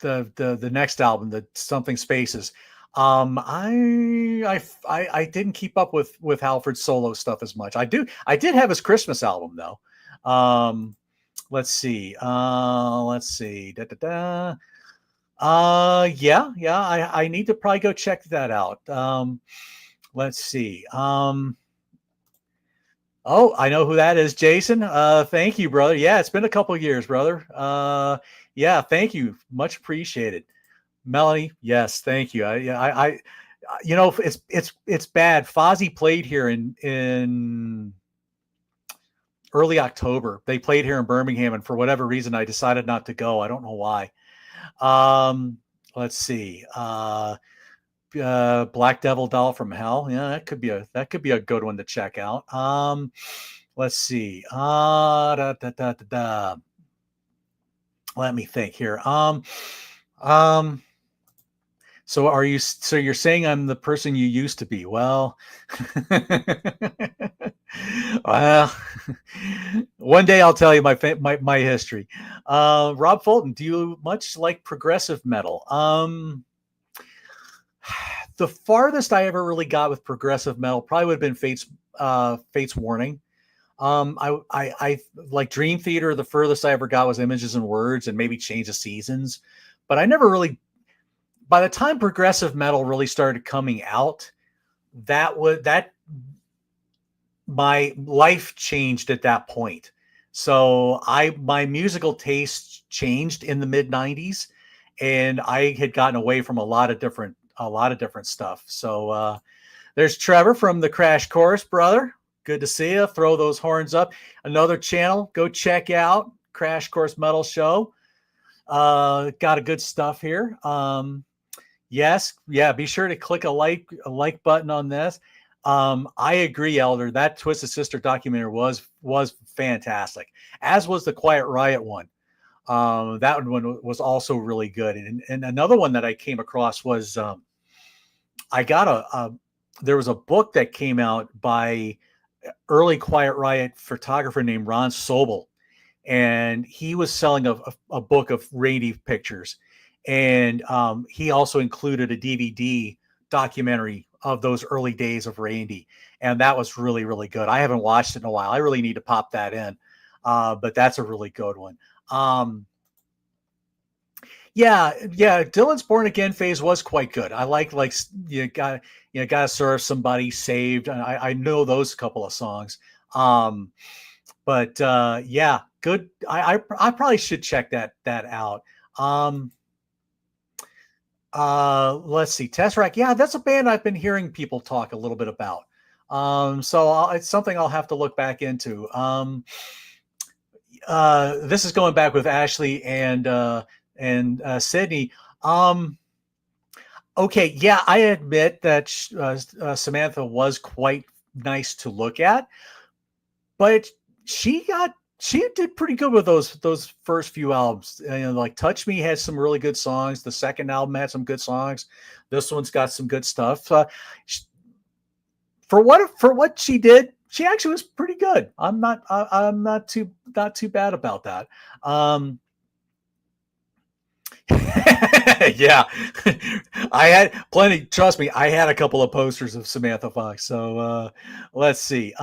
the next album, the Something Spaces. I didn't keep up with Halford's solo stuff as much. I did have his Christmas album though. Let's see. Let's see. Da, da, da. Yeah. I need to probably go check that out. Let's see. Oh, I know who that is, Jason. Thank you, brother. Yeah, it's been a couple years, brother. Yeah, thank you. Much appreciated. Melanie, yes, thank you. You know, it's bad. Fozzy played here in early October. They played here in Birmingham, and for whatever reason, I decided not to go. I don't know why. Let's see. Black Devil Doll from Hell. Yeah, that could be a good one to check out. Let's see. Let me think here. So you're saying I'm the person you used to be? Well, well, one day I'll tell you my history. Rob Fulton, do you much like progressive metal? The farthest I ever really got with progressive metal probably would have been Fate's Warning. I like Dream Theater. The furthest I ever got was Images and Words, and maybe Change of Seasons. But I never really. By the time progressive metal really started coming out, that my life changed at that point. So my musical taste changed in the mid '90s, and I had gotten away from a lot of different stuff. So there's Trevor from the Crash Course, brother. Good to see you. Throw those horns up. Another channel, go check out Crash Course Metal Show. Got a good stuff here. Yes, yeah. Be sure to click a like button on this. I agree, Elder. That Twisted Sister documentary was fantastic, as was the Quiet Riot one. That one was also really good. And another one that I came across was I got there was a book that came out by early Quiet Riot photographer named Ron Sobel, and he was selling a book of Randy pictures, and he also included a DVD documentary of those early days of Randy, and that was really, really good. I haven't watched it in a while. I really need to pop that in, but that's a really good one. Yeah. Dylan's Born Again phase was quite good. I like gotta serve somebody, Saved. I know those couple of songs. But yeah, good. I probably should check that out. Let's see, Tesseract. Yeah, that's a band I've been hearing people talk a little bit about. So it's something I'll have to look back into. This is going back with Ashley and Sydney. Okay, yeah, I admit that Samantha was quite nice to look at, but she did pretty good with those first few albums. Like Touch Me has some really good songs. The second album had some good songs. This one's got some good stuff. For what she did, she actually was pretty good. I'm not too bad about that. Yeah, I had plenty. Trust me, I had a couple of posters of Samantha Fox. So let's see.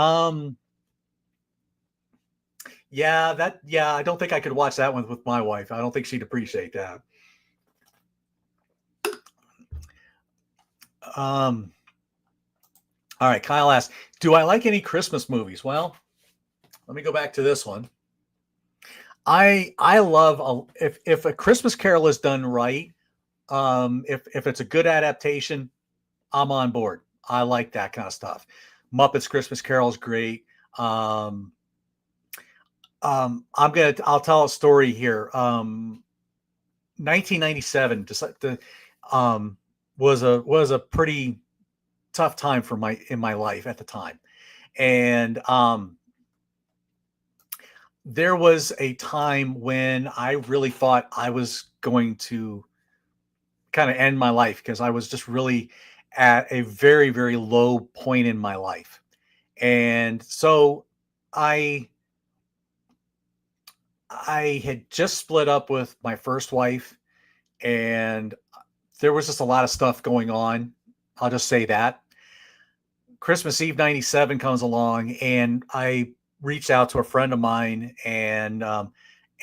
Yeah, I don't think I could watch that one with my wife. I don't think she'd appreciate that. All right, Kyle asks, do I like any Christmas movies? Well, let me go back to this one. I love if a Christmas Carol is done right. If it's a good adaptation, I'm on board. I like that kind of stuff. Muppets Christmas Carol is great. I'll tell a story here. 1997 um, was a pretty tough time for in my life at the time, and there was a time when I really thought I was going to kind of end my life because I was just really at a very, very low point in my life. And so I I had just split up with my first wife, and there was just a lot of stuff going on. I'll just say that. Christmas Eve 97 comes along, and I reached out to a friend of mine, and I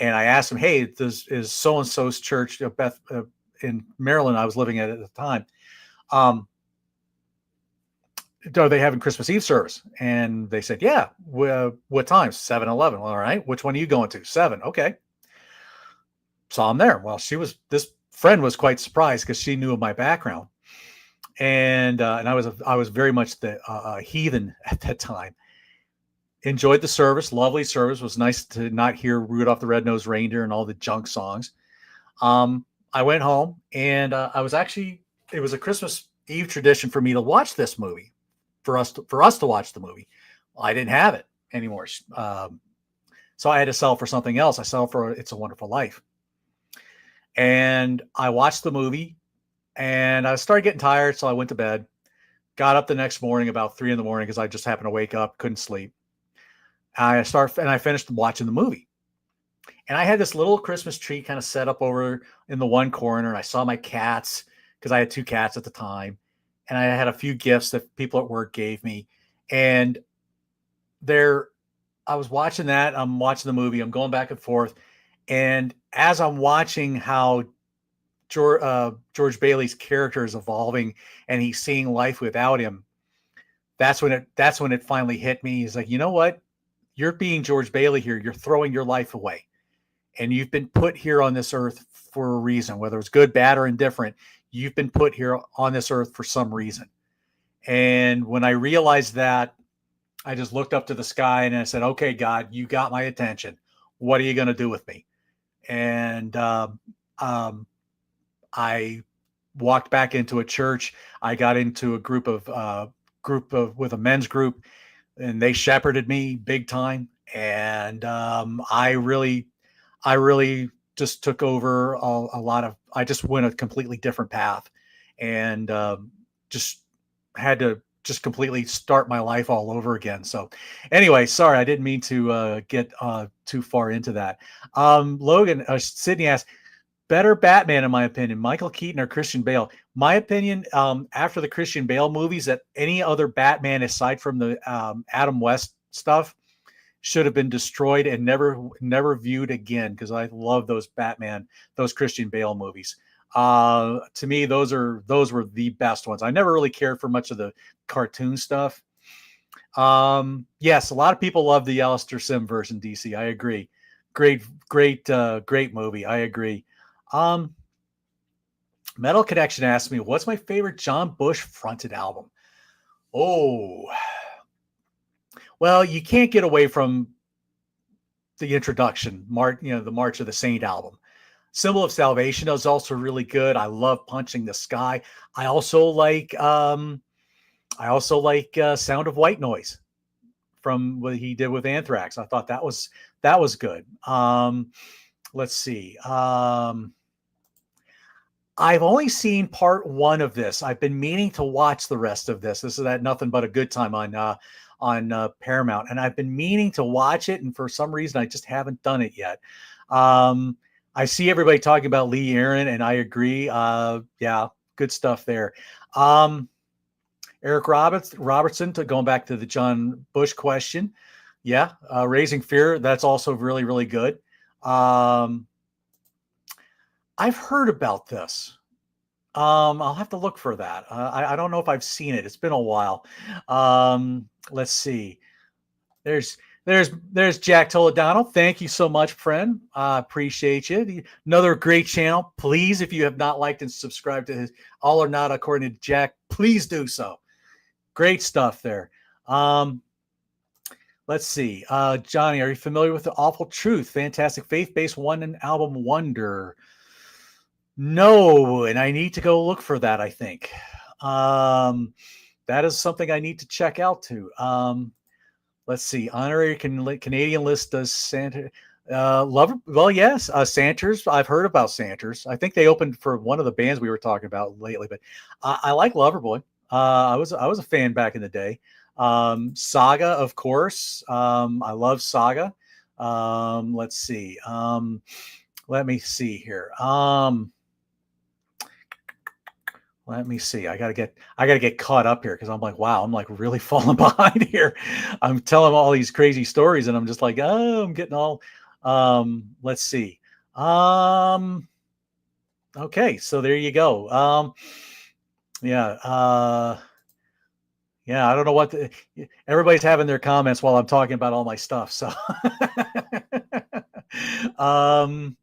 asked him, "Hey, is so and so's church, Beth, in Maryland, I was living at the time, um, are they having Christmas Eve service?" And they said, "Yeah." What time? 7-11. Well, all right. Which one are you going to? 7. Okay. Saw him there. Well, this friend was quite surprised because she knew of my background, and I was very much the heathen at that time. Enjoyed the service, lovely service. It was nice to not hear Rudolph the Red-Nosed Reindeer and all the junk songs. I went home, and it was a Christmas Eve tradition for me to watch this movie, for us to watch the movie. Well, I didn't have it anymore, so I had to sell for something else. I sell for It's a Wonderful Life, and I watched the movie, and I started getting tired, so I went to bed. Got up the next morning about 3 in the morning because I just happened to wake up, couldn't sleep. I finished watching the movie. And I had this little Christmas tree kind of set up over in the one corner. And I saw my cats because I had 2 cats at the time. And I had a few gifts that people at work gave me. And there, I was watching that. I'm watching the movie. I'm going back and forth. And as I'm watching how George Bailey's character is evolving and he's seeing life without him, that's when it finally hit me. He's like, you know what? You're being George Bailey here. You're throwing your life away. And you've been put here on this earth for a reason, whether it's good, bad, or indifferent. You've been put here on this earth for some reason. And when I realized that, I just looked up to the sky and I said, okay, God, you got my attention. What are you going to do with me? And I walked back into a church. I got into a group with a men's group, and they shepherded me big time. And I really just took over I just went a completely different path, and just had to just completely start my life all over again. So anyway, sorry, I didn't mean to get too far into that. Sydney asked, better Batman, in my opinion, Michael Keaton or Christian Bale? My opinion, after the Christian Bale movies, that any other Batman aside from the Adam West stuff should have been destroyed and never viewed again, because I love those Christian Bale movies. To me, those were the best ones. I never really cared for much of the cartoon stuff. Yes, a lot of people love the Alistair Sim version, DC. I agree. Great movie. I agree. Metal Connection asked me, what's my favorite John Bush fronted album? Oh, well, you can't get away from the introduction, the March of the Saint album. Symbol of Salvation is also really good. I love Punching the Sky. I also like Sound of White Noise from what he did with Anthrax. I thought that was good. Let's see. I've only seen part 1 of this. I've been meaning to watch the rest of this. This is that Nothing But a Good Time on Paramount, and I've been meaning to watch it, and for some reason I just haven't done it yet. I see everybody talking about Lee Aaron, and I agree. Yeah, good stuff there. Eric Robertson, going back to the John Bush question. Yeah, Raising Fear, that's also really, really good. I've heard about this. I'll have to look for that. I don't know if I've seen it. It's been a while. Let's see. There's Jack Toledano. Thank you so much, friend. I appreciate you. Another great channel. Please, if you have not liked and subscribed to his All or Not According to Jack, please do so. Great stuff there. Let's see. Johnny, are you familiar with The Awful Truth? Fantastic faith-based one album wonder. No, and I need to go look for that, I think. That is something I need to check out too. Let's see. Honorary Canadian list does Santa. Lover. Well, yes. Santers. I've heard about Santers. I think they opened for one of the bands we were talking about lately, but I like Loverboy. I was a fan back in the day. Saga, of course. I love Saga. Let's see. Let me see here. Let me see. I gotta get caught up here because I'm like, wow, I'm like really falling behind here. I'm telling all these crazy stories, and I'm just like, oh, I'm getting all. Let's see. Um, okay, so there you go. Yeah. Yeah. I don't know what everybody's having their comments while I'm talking about all my stuff. So, um,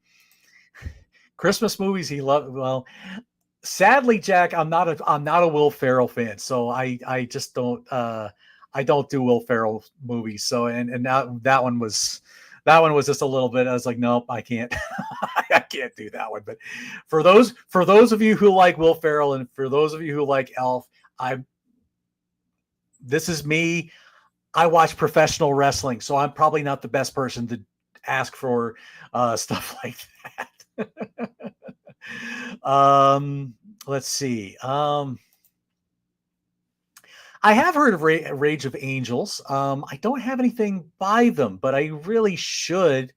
Christmas movies he loved. Well, sadly, Jack, I'm not a Will Ferrell fan, so I just don't I don't do Will Ferrell movies. So and that one was just a little bit. I was like, nope, I can't I can't do that one. But for those of you who like Will Ferrell and for those of you who like Elf, I this is me. I watch professional wrestling, so I'm probably not the best person to ask for stuff like that. um, let's see. I have heard of Rage of Angels. I don't have anything by them, but I really should.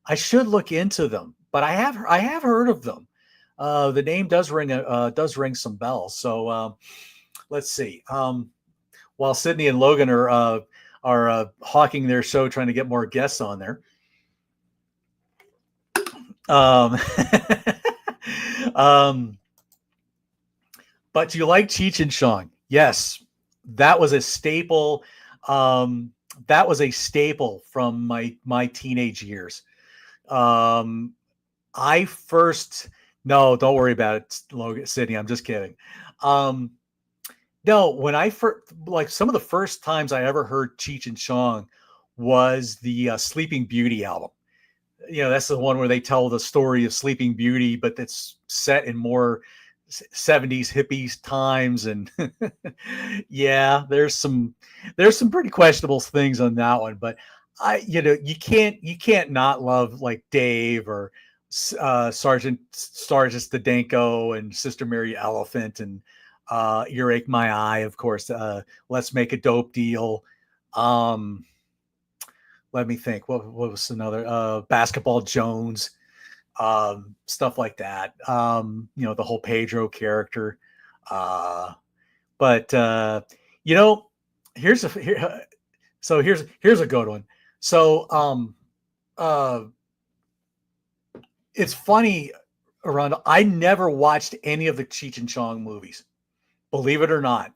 I should look into them. But I have heard of them. The name does ring some bells. So let's see. While Sydney and Logan are hawking their show, trying to get more guests on there. Um, um, but you like Cheech and Chong? Yes, that was a staple. Um, that was a staple from my teenage years. Um, I first no, don't worry about it, Logan, Sydney. I'm just kidding. Um, no, when I first like some of the first times I ever heard Cheech and Chong was the Sleeping Beauty album. That's the one where they tell the story of Sleeping Beauty, but that's set in more 70s hippies times. And yeah, there's some pretty questionable things on that one, but you can't not love like Dave or Sergeant Stadenko and Sister Mary Elephant and Earache My Eye, of course. Let's Make a Dope Deal. Um, Let me think. What was another? Basketball Jones, stuff like that. The whole Pedro character. Uh, but you know, here's a here, so here's a good one. So uh, it's funny, around. I never watched any of the Cheech and Chong movies. Believe it or not.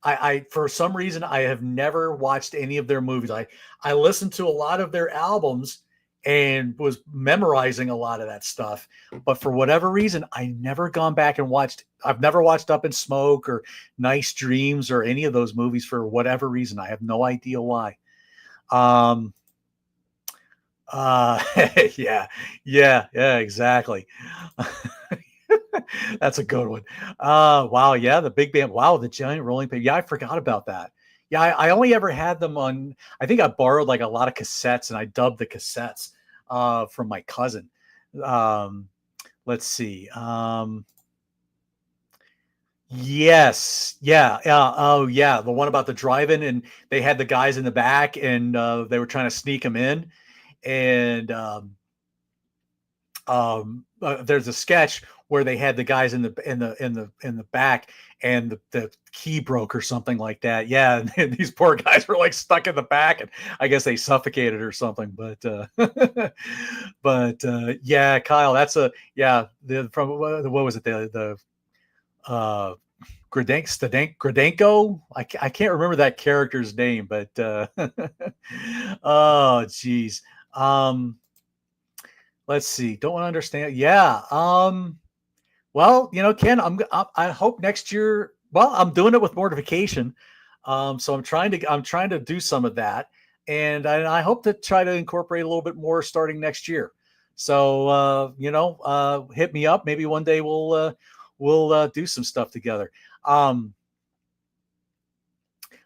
I for some reason I have never watched any of their movies. I listened to a lot of their albums and was memorizing a lot of that stuff. But for whatever reason, I never gone back and watched. I've never watched Up in Smoke or Nice Dreams or any of those movies for whatever reason. I have no idea why. Um, uh, yeah, yeah, exactly. That's a good one. Wow, yeah, the big band. Wow, the giant rolling paper. Yeah, I forgot about that. Yeah, I only ever had them on. I think I borrowed like a lot of cassettes, and I dubbed the cassettes from my cousin. Um, let's see. Yes, yeah, yeah. Oh, yeah, the one about the drive-in, and they had the guys in the back, and they were trying to sneak them in, and there's a sketch where they had the guys in the back and the key broke or something like that. Yeah, and these poor guys were like stuck in the back, and I guess they suffocated or something. But yeah, Kyle, that's a yeah. From what was it? The uh, Gradenko. I can't remember that character's name, but oh geez. Um, let's see. Don't understand. Yeah. Well, Ken, I hope next year. Well, I'm doing it with mortification. So I'm trying to do some of that, and I hope to try to incorporate a little bit more starting next year. So hit me up. Maybe one day we'll do some stuff together.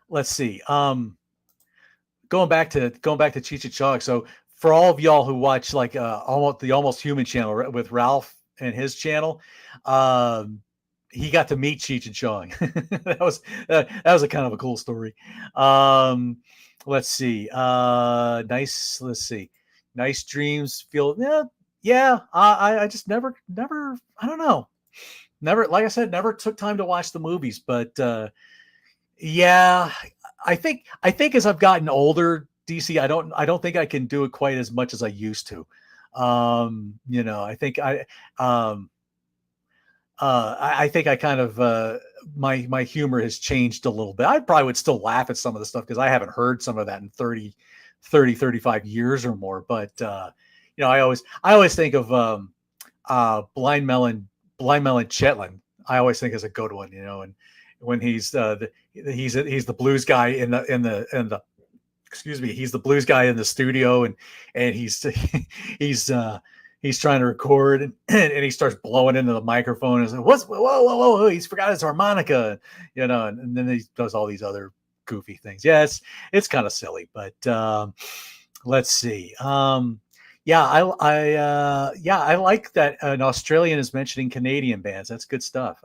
Let's see. Going back to Cheech and Chong. So for all of y'all who watch like Almost Human channel with Ralph and his channel, he got to meet Cheech and Chong. that was a kind of a cool story. Let's see. Nice. Let's see. Nice dreams. Feel yeah. I just never. I don't know. Never, like I said, never took time to watch the movies, but yeah, I think as I've gotten older, DC, I don't think I can do it quite as much as I used to. I think um I think I kind of my humor has changed a little bit. I probably would still laugh at some of the stuff because I haven't heard some of that in 35 years or more. But I always think of Blind Melon Chetlin. I always think is a good one, and when he's the blues guy in the excuse me, he's the blues guy in the studio, and he's he's trying to record, and he starts blowing into the microphone and says, "What's whoa, he's forgot his harmonica," and then he does all these other goofy things. Yeah, it's kind of silly, but let's see. I like that an Australian is mentioning Canadian bands. That's good stuff.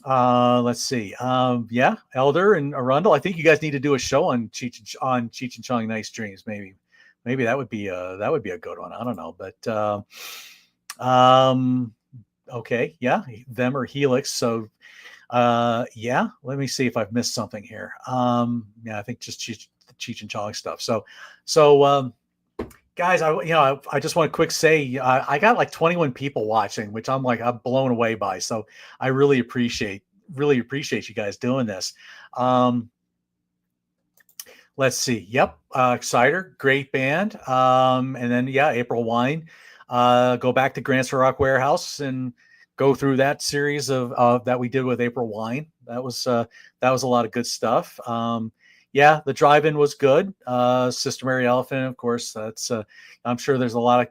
Let's see. Yeah, Elder and Arundel. I think you guys need to do a show on Cheech and Chong Nice Dreams. Maybe that would be a good one. I don't know, but okay, yeah, them or Helix. So yeah, let me see if I've missed something here. Yeah, I think just Cheech and Chong stuff. So guys, I just want to quick say I got like 21 people watching, which I'm blown away by. So I really appreciate you guys doing this. Um, let's see. Yep, Exciter, great band. And then yeah, April Wine. Go back to Grants Rock Warehouse and go through that series of that we did with April Wine. That was a lot of good stuff. Yeah, the drive-in was good. Sister Mary Elephant, of course. I'm sure there's a lot of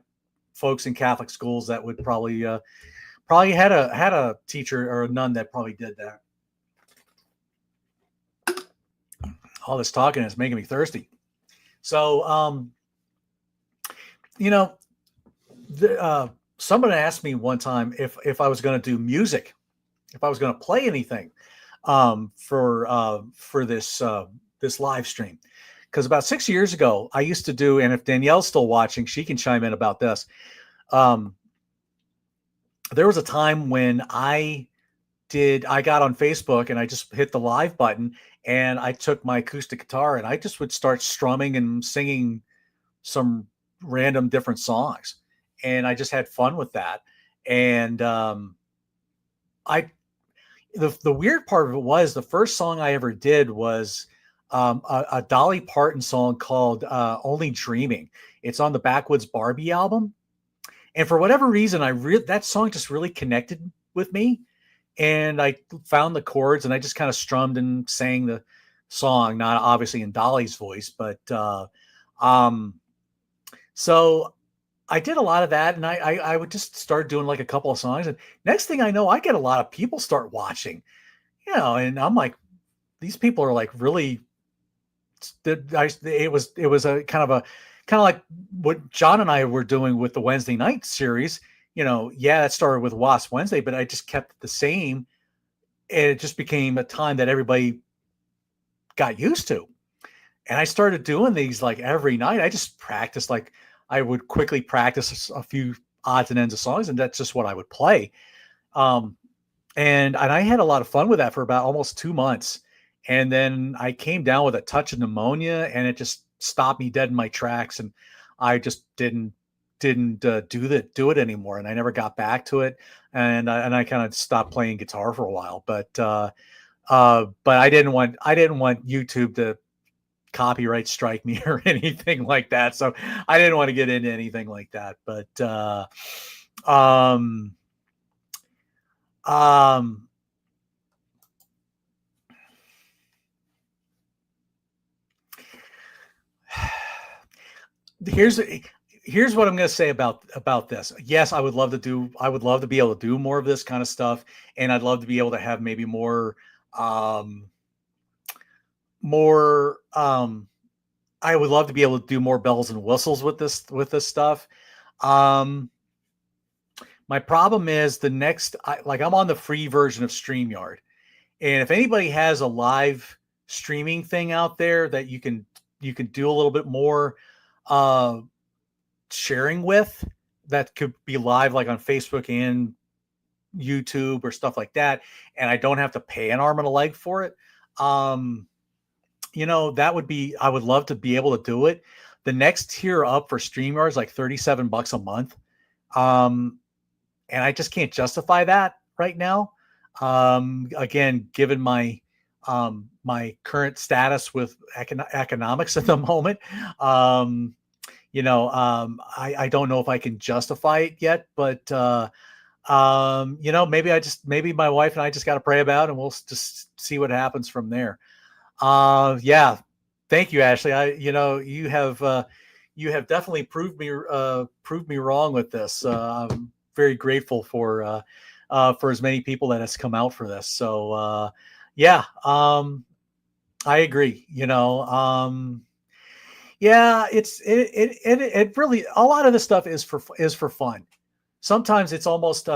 folks in Catholic schools that would probably had a teacher or a nun that probably did that. All this talking is making me thirsty. So, you know, someone asked me one time if I was going to do music, if I was going to play anything for this live stream. Because about 6 years ago, I used to do, and if Danielle's still watching, she can chime in about this. There was a time when I got on Facebook and I just hit the live button and I took my acoustic guitar and I just would start strumming and singing some random different songs. And I just had fun with that. And I the weird part of it was the first song I ever did was a Dolly Parton song called "Only Dreaming." It's on the Backwoods Barbie album, and for whatever reason, that song just really connected with me, and I found the chords and I just kind of strummed and sang the song, not obviously in Dolly's voice, but um, so I did a lot of that, and I would just start doing like a couple of songs, and next thing I know, I get a lot of people start watching, and I'm like, these people are like really. It was a kind of like what John and I were doing with the Wednesday night series. Yeah, that started with Wasp Wednesday, but I just kept it the same, and it just became a time that everybody got used to. And I started doing these like every night. I just practiced, like I would quickly practice a few odds and ends of songs, and that's just what I would play. Um, and I had a lot of fun with that for about almost 2 months. And then I came down with a touch of pneumonia, and it just stopped me dead in my tracks. And I just didn't do it anymore. And I never got back to it. And I kind of stopped playing guitar for a while. But I didn't want YouTube to copyright strike me or anything like that. So I didn't want to get into anything like that. But um um here's here's what I'm going to say about this. Yes, I would love to be able to do more of this kind of stuff, and I'd love to be able to have maybe um, more. I would love to be able to do more bells and whistles with this stuff. Um, my problem is I'm on the free version of StreamYard, and if anybody has a live streaming thing out there that you can do a little bit more uh, sharing with, that could be live like on Facebook and YouTube or stuff like that, and I don't have to pay an arm and a leg for it. Um, that would be, I would love to be able to do it. The next tier up for StreamYard is like $37 a month. Um, and I just can't justify that right now. Again, given my current status with economics at the moment, I don't know if I can justify it yet, but maybe my wife and I just got to pray about it, and we'll just see what happens from there. Yeah. Thank you, Ashley. You have definitely proved me wrong with this. I'm very grateful for as many people that has come out for this. So, yeah, I agree. Yeah, it really, a lot of this stuff is for fun. Sometimes it's almost,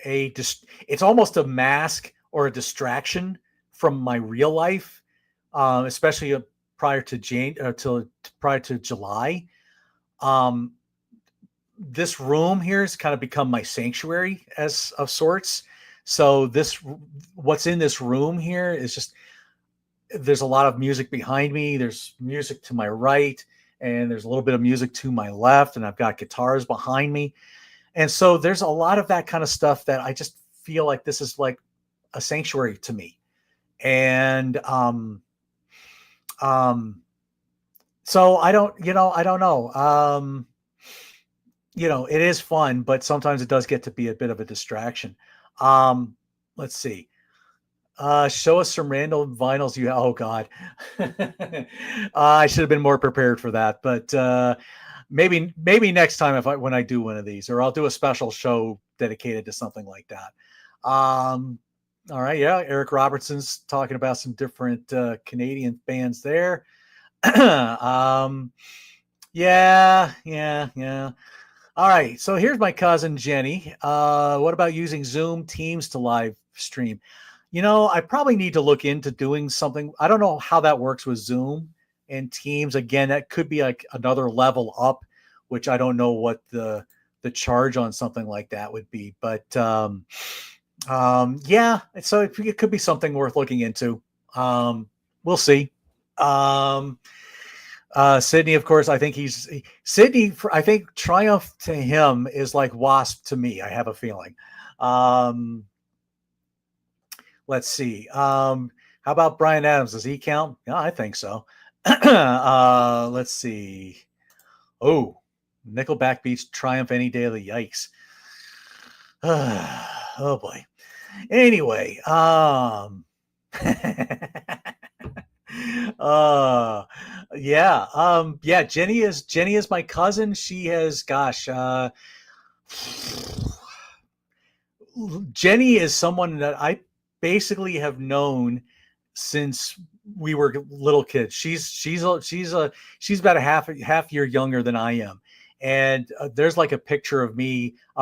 it's almost a mask or a distraction from my real life, especially prior to prior to July. Um, this room here has kind of become my sanctuary as of sorts. So what's in this room here is just, there's a lot of music behind me. There's music to my right, and there's a little bit of music to my left, and I've got guitars behind me. And so there's a lot of that kind of stuff that I just feel like this is like a sanctuary to me. And so I don't know. It is fun, but sometimes it does get to be a bit of a distraction. Let's see. Show us some random vinyls oh God. I should have been more prepared for that, but maybe next time when I do one of these, or I'll do a special show dedicated to something like that. All right, yeah, Eric Robertson's talking about some different Canadian bands there. Yeah. All right, so here's my cousin Jenny. What about using Zoom, Teams to live stream? I probably need to look into doing something. I don't know how that works with Zoom and Teams. Again, that could be like another level up, which I don't know what the charge on something like that would be. But yeah, so it could be something worth looking into. We'll see. Sydney, of course, I think Sydney. I think Triumph to him is like Wasp to me. I have a feeling. Let's see. How about Bryan Adams? Does he count? Yeah, I think so. Let's see. Oh, Nickelback beats Triumph any day of the yikes. Oh boy. Anyway, yeah, Jenny is my cousin. She has, gosh, Jenny is someone that I basically have known since we were little kids. She's about a half year younger than I am, and there's like a picture of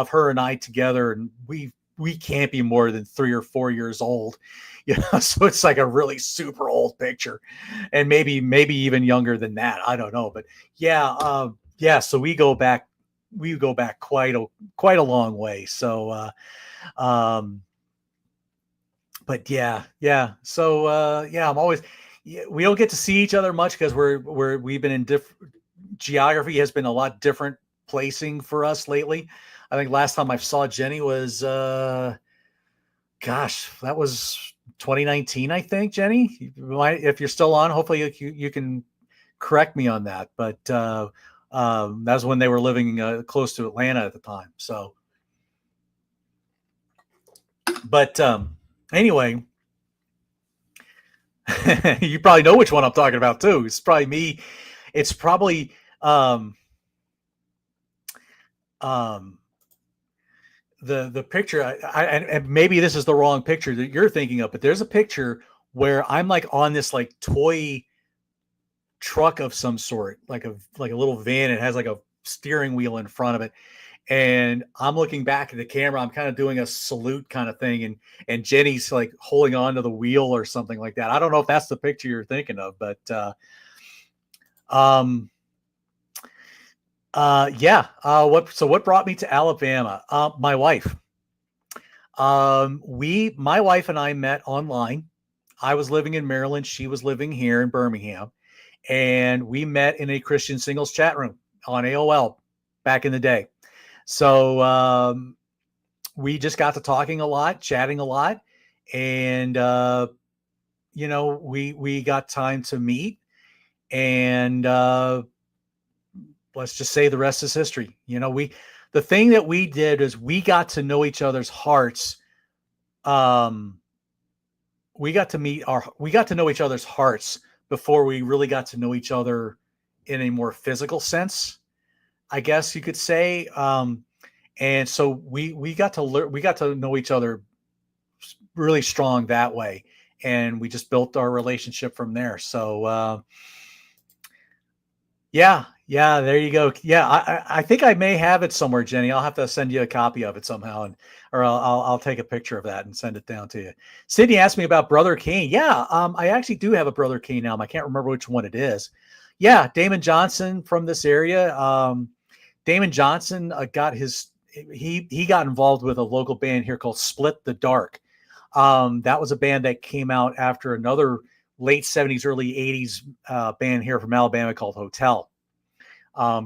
her and I together, and we can't be more than 3 or 4 years old, so it's like a really super old picture, and maybe even younger than that. I don't know, but yeah. So we go back quite a long way. So but yeah. So yeah, we don't get to see each other much because we've been in different, geography has been a lot different placing for us lately. I think last time I saw Jenny was gosh, that was 2019, I think. Jenny, if you're still on, hopefully you can correct me on that. But that was when they were living close to Atlanta at the time. So, but anyway, You probably know which one I'm talking about too. It's probably me. It's probably um, the picture. And maybe this is the wrong picture that you're thinking of, but there's a picture where I'm like on this like toy truck of some sort, like a little van. It has like a steering wheel in front of it, and I'm looking back at the camera. I'm kind of doing a salute kind of thing, and Jenny's like holding on to the wheel or something like that. I don't know if that's the picture you're thinking of, but um, yeah. What brought me to Alabama? My wife. My wife and I met online. I was living in Maryland. She was living here in Birmingham, and we met in a Christian singles chat room on AOL back in the day. So we just got to talking a lot, chatting a lot, and we got time to meet, and let's just say the rest is history. The thing that we did is we got to know each other's hearts. Um, we got to know each other's hearts before we really got to know each other in a more physical sense, I guess you could say. And so we got to learn, we got to know each other really strong that way, and we just built our relationship from there. So yeah, there you go. Yeah, I think I may have it somewhere, Jenny. I'll have to send you a copy of it somehow, or I'll take a picture of that and send it down to you. Sydney asked me about Brother Kane. Yeah, I actually do have a Brother Kane now. I can't remember which one it is. Yeah, Damon Johnson from this area. Damon Johnson he got involved with a local band here called Split the Dark. That was a band that came out after another late 70s, early 80s band here from Alabama called Hotel.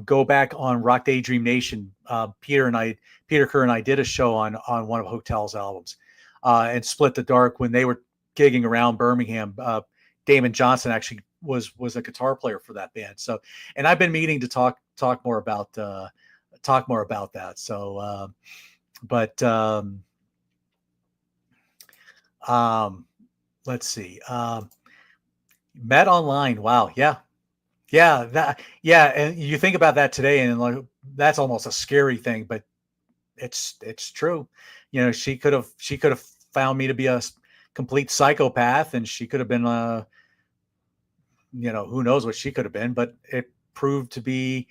Go back on Rock Daydream Nation. Peter Kerr and I did a show on one of Hotel's albums, and Split the Dark when they were gigging around Birmingham. Damon Johnson actually was a guitar player for that band. So, and I've been meaning to talk more about that. So, but let's see. Met online. Wow. Yeah. And you think about that today, and like that's almost a scary thing, but it's true. She could have found me to be a complete psychopath, and she could have been who knows what she could have been, but it proved to be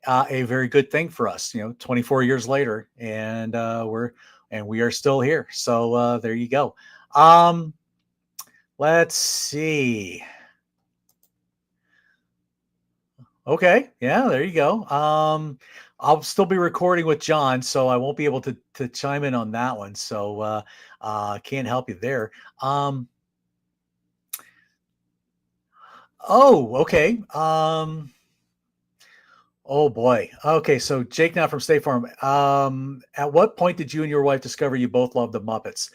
a very good thing for us. 24 years later, and we are still here. So there you go. Let's see. Okay. Yeah, there you go. I'll still be recording with John, so I won't be able to chime in on that one. So can't help you there. Oh, okay. Oh boy. Okay, so Jake now from State Farm. At what point did you and your wife discover you both loved the Muppets?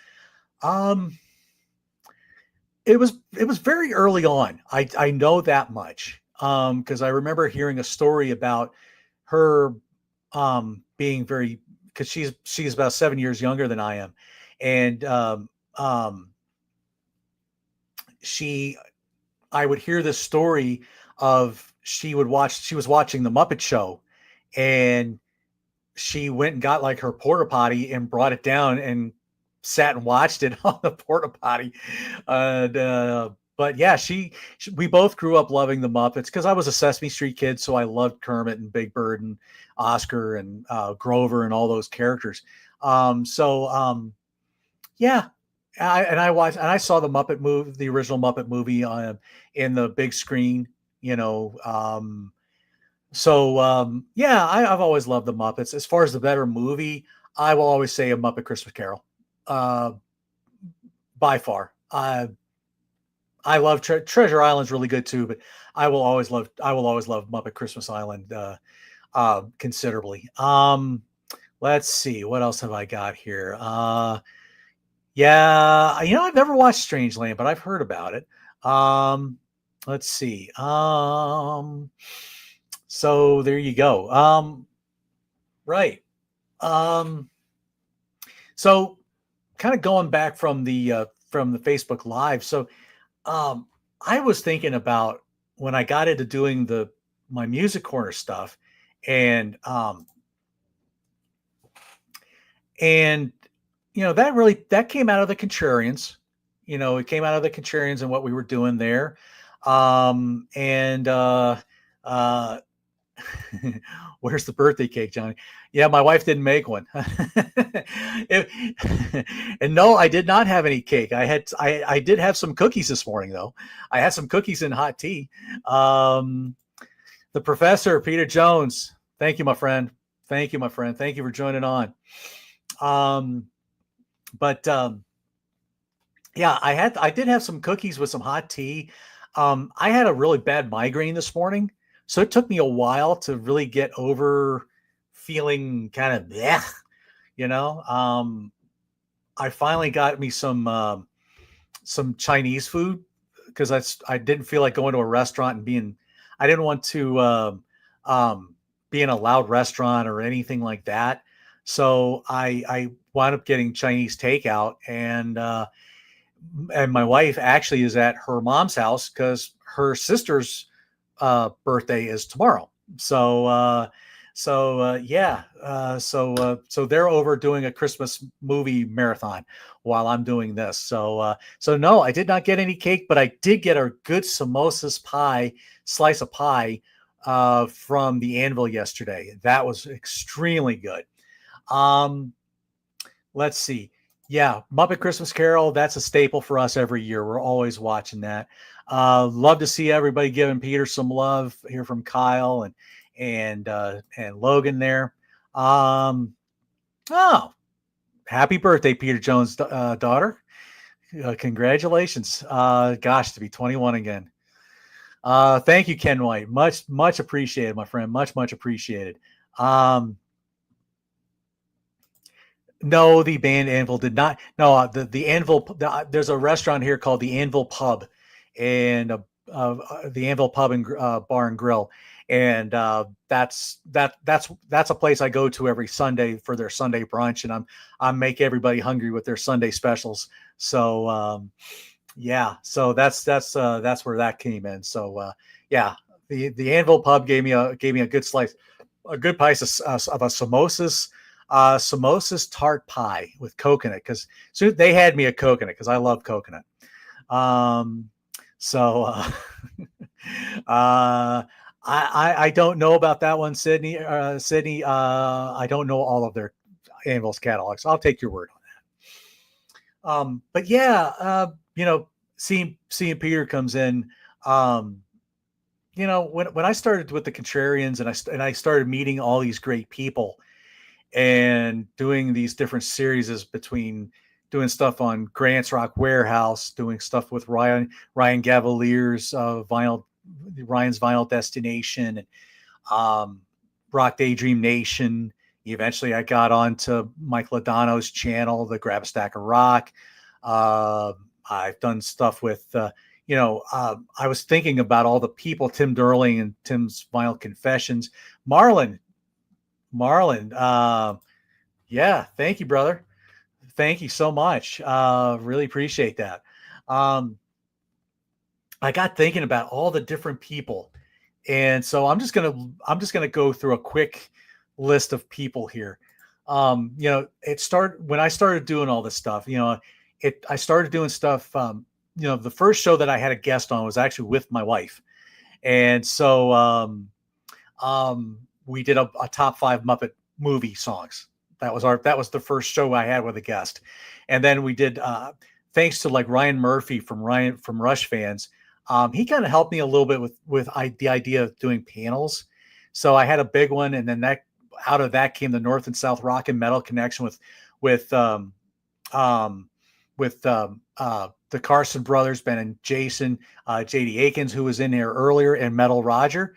Um, it was very early on. I know that much. Because I remember hearing a story about her being very, because she's about 7 years younger than I am, and she I would hear this story of she was watching the Muppet Show, and she went and got like her porta potty and brought it down and sat and watched it on the porta potty. And but yeah, we both grew up loving the Muppets because I was a Sesame Street kid, so I loved Kermit and Big Bird and Oscar and Grover and all those characters. Yeah, I saw the Muppet movie, the original Muppet movie, in the big screen. Yeah, I've always loved the Muppets. As far as the better movie, I will always say A Muppet Christmas Carol, uh, by far. I love Treasure Island's really good too, but I will always love Muppet Christmas Island considerably. Let's see, what else have I got here? Yeah, I've never watched Strangeland, but I've heard about it. Let's see. So there you go. Right. Um, so kind of going back from the Facebook Live. So I was thinking about when I got into doing my music corner stuff, and and that came out of the Contrarians. It came out of the Contrarians and what we were doing there. And uh Where's the birthday cake, Johnny? Yeah, my wife didn't make one. And no, I did not have any cake. I did have some cookies this morning though. I had some cookies and hot tea. Um, the professor, Peter Jones. Thank you, my friend. Thank you, my friend. Thank you for joining on. Um, but Yeah, I did have some cookies with some hot tea. I had a really bad migraine this morning, so it took me a while to really get over feeling kind of bleh, you know. I finally got me some Chinese food because I didn't feel like going to a restaurant and I didn't want to be in a loud restaurant or anything like that. So I wound up getting Chinese takeout, and my wife actually is at her mom's house because her sister's birthday is tomorrow. So they're over doing a Christmas movie marathon while I'm doing this. So no, I did not get any cake, but I did get a good samosas pie, slice of pie from the Anvil yesterday. That was extremely good. Um, let's see. Yeah, Muppet Christmas Carol, that's a staple for us every year. We're always watching that. Love to see everybody giving Peter some love. Hear from Kyle and Logan there. Um, oh, happy birthday, Peter Jones' daughter. Congratulations. Gosh, to be 21 again. Thank you, Ken White. Much appreciated, my friend. Much appreciated. Um, No, the band Anvil did not. No, the Anvil. There's a restaurant here called the Anvil Pub, and the Anvil Pub and Bar and Grill, and that's a place I go to every Sunday for their Sunday brunch, and I make everybody hungry with their Sunday specials. So yeah, so that's where that came in. So yeah, the Anvil Pub gave me a good slice, a good piece of a samosas tart pie with coconut because so they had me a coconut because I love coconut. Um, so uh, I don't know about that one, Sydney. Sydney, I don't know all of their Anvil's catalogs. I'll take your word on that. But yeah, seeing Peter comes in. Um, when I started with the Contrarians and I started meeting all these great people and doing these different series between doing stuff on Grant's Rock Warehouse, doing stuff with Ryan Gavalier's Ryan's Vinyl Destination, and Rock Daydream Nation. Eventually, I got onto Mike Lodano's channel, the Grab a Stack of Rock. I've done stuff with, I was thinking about all the people, Tim Durling and Tim's Vinyl Confessions. Marlon, yeah, thank you, brother. Thank you so much. Really appreciate that. Um, I got thinking about all the different people, and so I'm just gonna go through a quick list of people here. It started when I started doing all this stuff. I started doing stuff. The first show that I had a guest on was actually with my wife, and so we did a top 5 Muppet movie songs. That was the first show I had with a guest, and then we did thanks to like Ryan Murphy from Rush Fans. He kind of helped me a little bit with the idea of doing panels. So I had a big one, and then that out of that came the North and South Rock and Metal connection with um, the Carson brothers, Ben and Jason, JD Akins, who was in here earlier, and Metal Roger.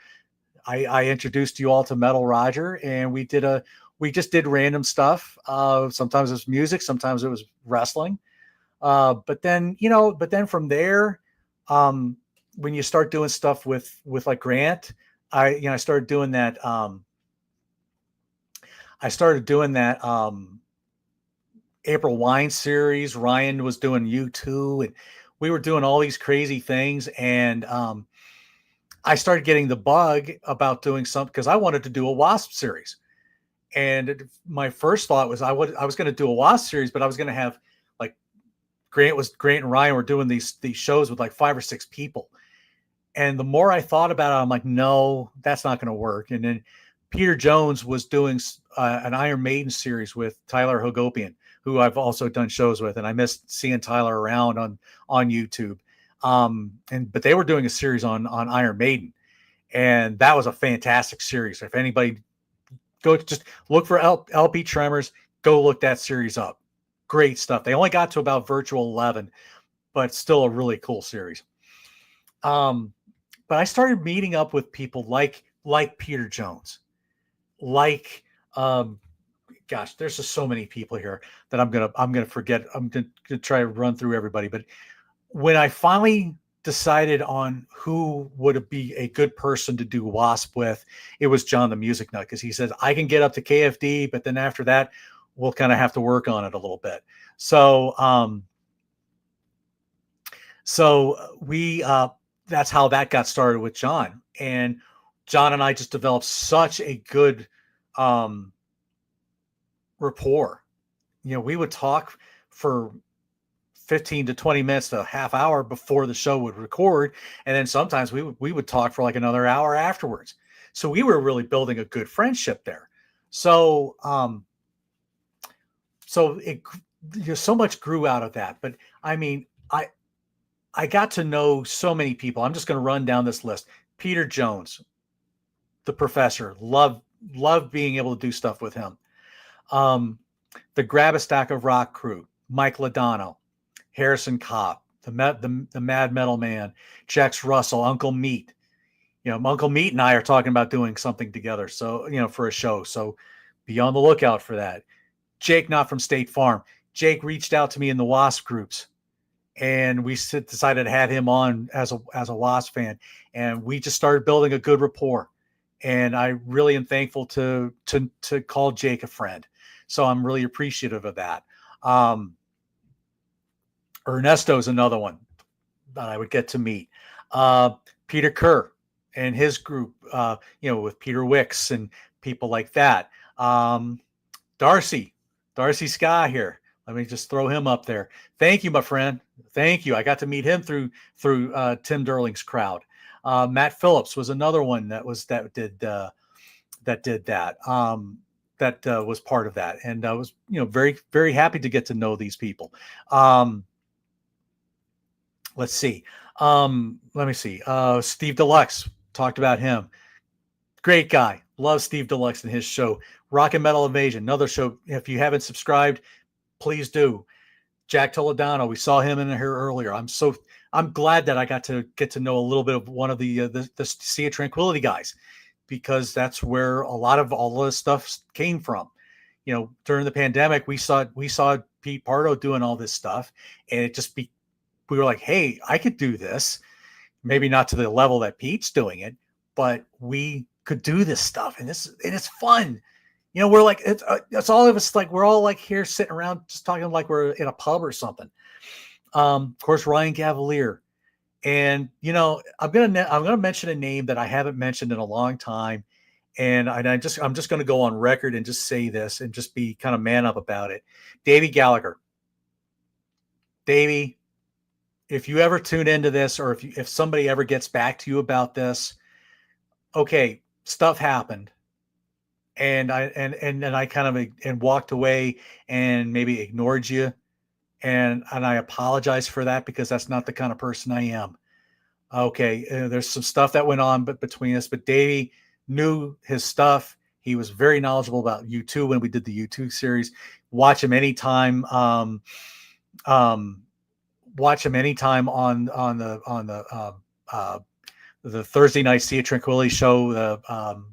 I introduced you all to Metal Roger, and we just did random stuff. Sometimes it was music, sometimes it was wrestling. But then from there, um, when you start doing stuff with like Grant, I started doing that. I started doing that April Wine series. Ryan was doing U2, and we were doing all these crazy things, and I started getting the bug about doing something because I wanted to do a Wasp series. And my first thought was I was going to do a Wasp series, but I was going to have like Grant and Ryan were doing these shows with like 5 or 6 people. And the more I thought about it, I'm like, no, that's not going to work. And then Peter Jones was doing an Iron Maiden series with Tyler Hagopian, who I've also done shows with, and I missed seeing Tyler around on YouTube. But they were doing a series on Iron Maiden, and that was a fantastic series. If anybody just look for LP Tremors, go look that series up. Great stuff. They only got to about Virtual 11, but still a really cool series. But I started meeting up with people like Peter Jones, like gosh, there's just so many people here that I'm gonna forget. I'm gonna try to run through everybody. But when I finally decided on who would be a good person to do Wasp with, it was John the Music Nut, because he says I can get up to KFD, but then after that, we'll kind of have to work on it a little bit. So we that's how that got started with John. And John and I just developed such a good rapport. We would talk for 15 to 20 minutes to a half hour before the show would record. And then sometimes we would talk for like another hour afterwards. So we were really building a good friendship there. So it so much grew out of that. But I mean, I got to know so many people. I'm just going to run down this list. Peter Jones, the Professor, love being able to do stuff with him. The Grab a Stack of Rock crew, Mike Ladano, Harrison Cobb, the Mad Metal Man, Jex Russell, Uncle Meat. Uncle Meat and I are talking about doing something together. So, for a show. So be on the lookout for that. Jake, not from State Farm. Jake reached out to me in the Wasp groups, and we decided to have him on as a Wasp fan, and we just started building a good rapport. And I really am thankful to call Jake a friend. So I'm really appreciative of that. Ernesto's another one that I would get to meet. Peter Kerr and his group, with Peter Wicks and people like that. Darcy Sky here. Let me just throw him up there. Thank you, my friend. Thank you. I got to meet him through Tim Derling's crowd. Matt Phillips was another one that did that. That was part of that, and I was very, very happy to get to know these people. Let's see. Let me see. Steve Deluxe, talked about him. Great guy. Love Steve Deluxe and his show. Rock and Metal Invasion, another show. If you haven't subscribed, please do. Jack Toledano, we saw him in here earlier. I'm glad that I got to get to know a little bit of one of the Sea of Tranquility guys, because that's where a lot of all this stuff came from. During the pandemic, we saw Pete Pardo doing all this stuff, and we were like, hey, I could do this. Maybe not to the level that Pete's doing it, but we could do this stuff, and it's fun. We're like, it's all of us, like we're all like here sitting around just talking like we're in a pub or something. Of course, Ryan Cavalier, and I'm gonna mention a name that I haven't mentioned in a long time, and I'm just going to go on record and just say this and just be kind of man up about it. Davey Gallagher. Davey, if you ever tune into this, or if somebody ever gets back to you about this, okay, stuff happened, and I kind of walked away and maybe ignored you, and I apologize for that, because that's not the kind of person I am. Okay, there's some stuff that went on between us, but Davey knew his stuff. He was very knowledgeable about U2 when we did the U2 series. Watch him anytime. Watch him anytime on the Thursday night Sea of Tranquility show, the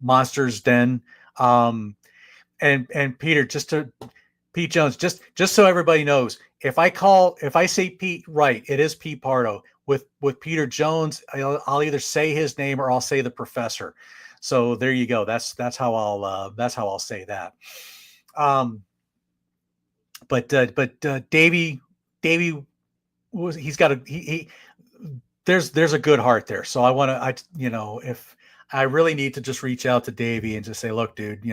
Monsters Den. And Peter, Pete Jones, just so everybody knows, if I say Pete right, it is Pete Pardo. With Peter Jones, I'll either say his name or I'll say the Professor. So there you go. That's how I'll say that. But Davey he's got a he there's a good heart there. So if I really need to just reach out to Davey and just say, look, dude,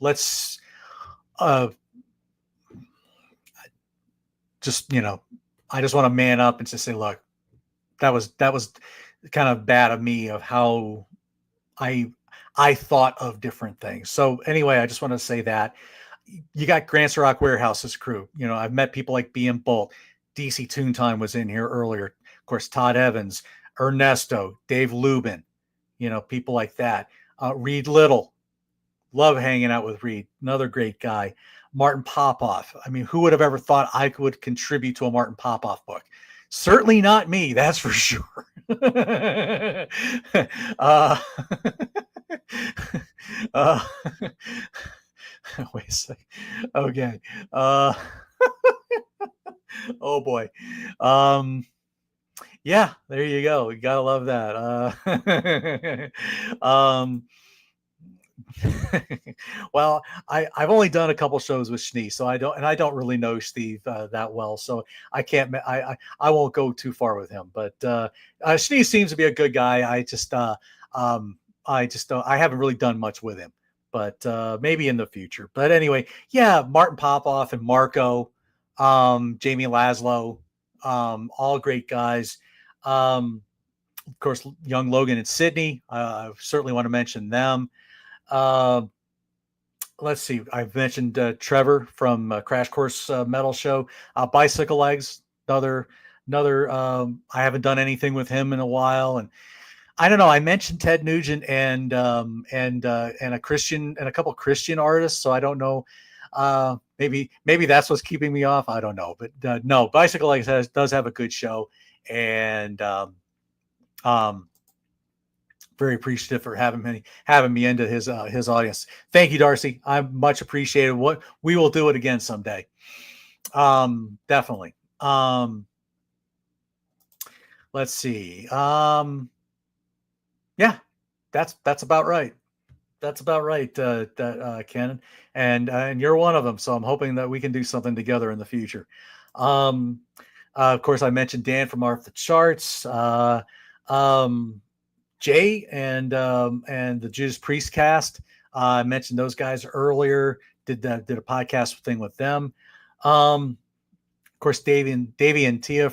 let's uh just I just want to man up and just say, look, that was kind of bad of me of how I thought of different things. So anyway, I just want to say that you got Grants Rock Warehouse's crew. I've met people like BM Bolt, DC Toontime was in here earlier. Of course, Todd Evans, Ernesto, Dave Lubin, people like that. Reed Little, love hanging out with Reed, another great guy. Martin Popoff. I mean, who would have ever thought I would contribute to a Martin Popoff book? Certainly not me, that's for sure. uh, uh, wait a second. Okay. Oh boy. Yeah, there you go. You gotta love that. Well, I've only done a couple shows with Schnee, so I don't really know Steve that well, so I can't I won't go too far with him. But Schnee seems to be a good guy. I haven't really done much with him, but maybe in the future. But anyway, yeah, Martin Popoff and Marco, Jamie Laszlo, all great guys. Of course, young Logan and Sydney. I certainly want to mention them. Let's see. I've mentioned Trevor from Crash Course Metal Show. Bicycle Legs, another. I haven't done anything with him in a while, and I don't know. I mentioned Ted Nugent and a Christian and a couple Christian artists, so I don't know. Maybe that's what's keeping me off. I don't know, but no. Bicycle Legs does have a good show, and very appreciative for having me into his audience. Thank you, Darcy. I much appreciated. What we will do it again someday. Definitely. Let's see. Yeah, that's about right. That's about right, Ken. And you're one of them. So I'm hoping that we can do something together in the future. Of course, I mentioned Dan from Off the Charts. Jay and the Judas Priest cast. I mentioned those guys earlier. Did a podcast thing with them. Of course, Davey and Tia,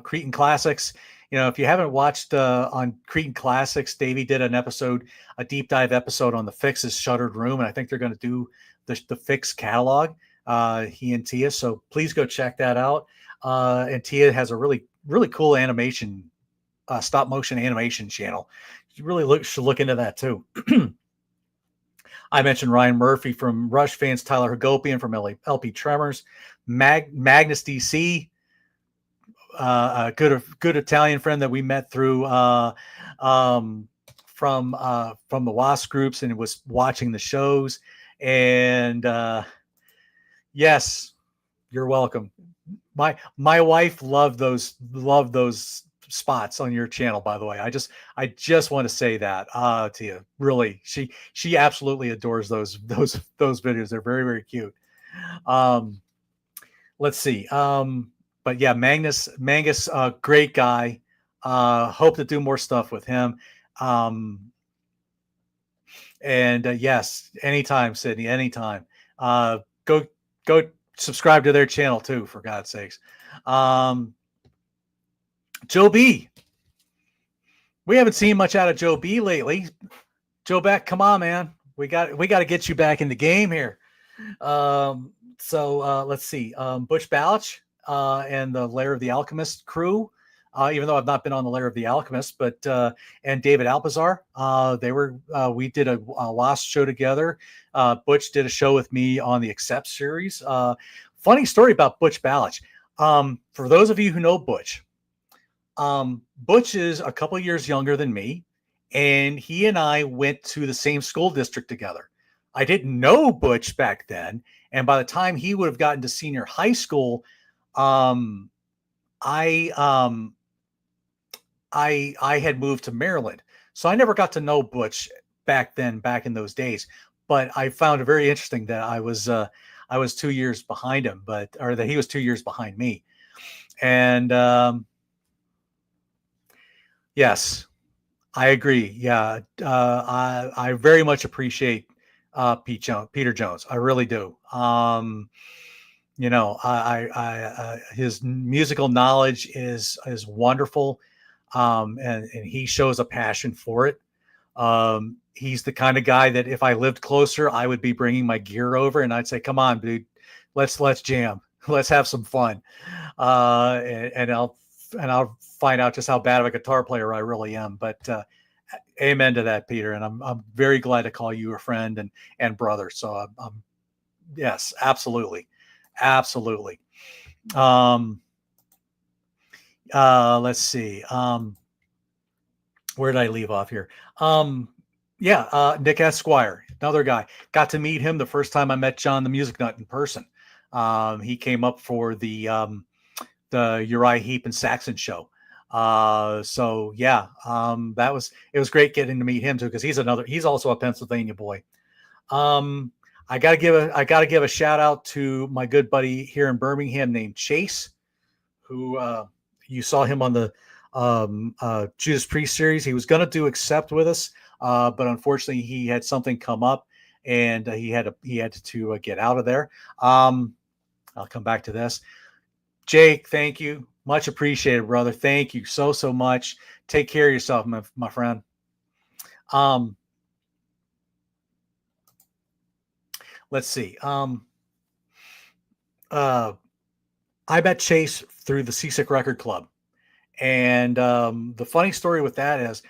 Cretan Classics. If you haven't watched on Cretan Classics, Davey did a deep dive episode on the Fix's Shuttered Room, and I think they're going to do the Fix catalog. He and Tia, so please go check that out. And Tia has a really really cool animation. Stop motion animation channel. You really should look into that too. I mentioned Ryan Murphy from Rush fans, Tyler Hagopian from LP Tremors, Magnus DC, a good Italian friend that we met through from the Wasp groups and was watching the shows. And yes, you're welcome. My wife loved those spots on your channel, by the way. I just want to say that to you. Really, she absolutely adores those videos. They're very very cute. Let's see. But yeah, Mangus, great guy. Hope to do more stuff with him. And yes, anytime, Sydney, anytime. Go subscribe to their channel too, for God's sakes. Joe B. We haven't seen much out of Joe B lately. Joe Beck, come on, man. We got to get you back in the game here. So let's see. Butch Balch and the Lair of the Alchemist crew. Even though I've not been on the Lair of the Alchemist, but and David Alpazar, we did a Lost show together. Butch did a show with me on the Accept series. Funny story about Butch Balch. For those of you who know Butch, Butch is a couple years younger than me, and he and I went to the same school district together. I didn't know Butch back then, and by the time he would have gotten to senior high school, I had moved to Maryland, so I never got to know Butch back in those days. But I found it very interesting that I was 2 years behind him, or that he was 2 years behind me. And yes, I agree. Yeah, I very much appreciate Peter Jones. I really do. His musical knowledge is wonderful, and he shows a passion for it. He's the kind of guy that if I lived closer, I would be bringing my gear over, and I'd say, "Come on, dude, let's jam, let's have some fun," and I'll find out just how bad of a guitar player I really am. But amen to that, Peter, and I'm very glad to call you a friend and brother. So I'm yes, absolutely, absolutely. Let's see. Where did I leave off here? Nick Esquire, another guy. Got to meet him the first time I met John the Music Nut in person. He came up for the Uriah Heep and Saxon show. It was great getting to meet him too, because he's also a Pennsylvania boy. I gotta give a shout out to my good buddy here in Birmingham named Chase, who you saw him on the Judas Priest series. He was going to do Accept with us, but unfortunately he had something come up, and he had to get out of there. I'll come back to this. Jake, thank you, much appreciated, brother. Thank you so much. Take care of yourself, my friend. Let's see. I met Chase through the Seasick Record Club. And the funny story with that is,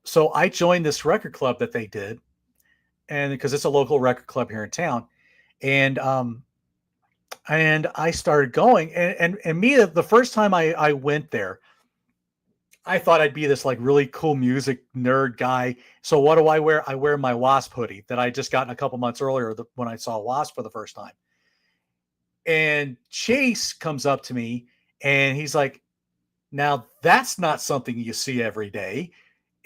so I joined this record club that they did, and because it's a local record club here in town, and I started going, and me, the first time I went there, I thought I'd be this like really cool music nerd guy. So what do I wear? I wear my Wasp hoodie that I just gotten a couple months earlier when I saw Wasp for the first time. And Chase comes up to me and he's like, "Now that's not something you see every day."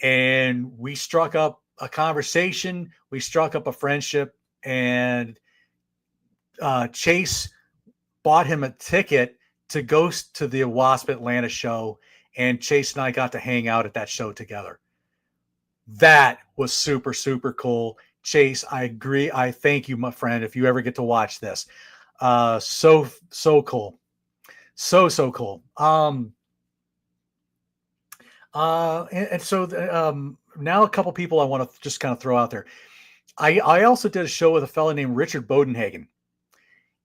And we struck up a conversation. We struck up a friendship, and Chase bought him a ticket to go to the Wasp Atlanta show. And Chase and I got to hang out at that show together. That was super, super cool. Chase, I agree. I thank you, my friend, if you ever get to watch this. So cool. So cool. Now a couple people I want to just kind of throw out there. I also did a show with a fellow named Richard Bodenhagen.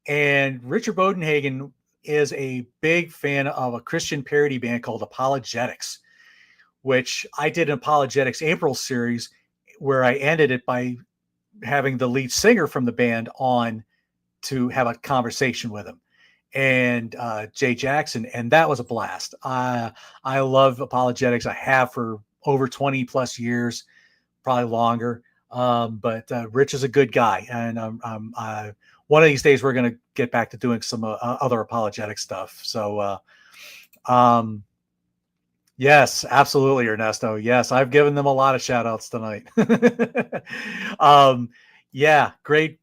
And Richard Bodenhagen is a big fan of a Christian parody band called Apologetics, which I did an Apologetics April series where I ended it by having the lead singer from the band on to have a conversation with him, and Jay Jackson, and that was a blast. I love Apologetics. I have for over 20 plus years, probably longer. But Rich is a good guy, and one of these days we're going to get back to doing some other apologetic stuff. So, yes, absolutely, Ernesto. Yes, I've given them a lot of shout outs tonight. Yeah, great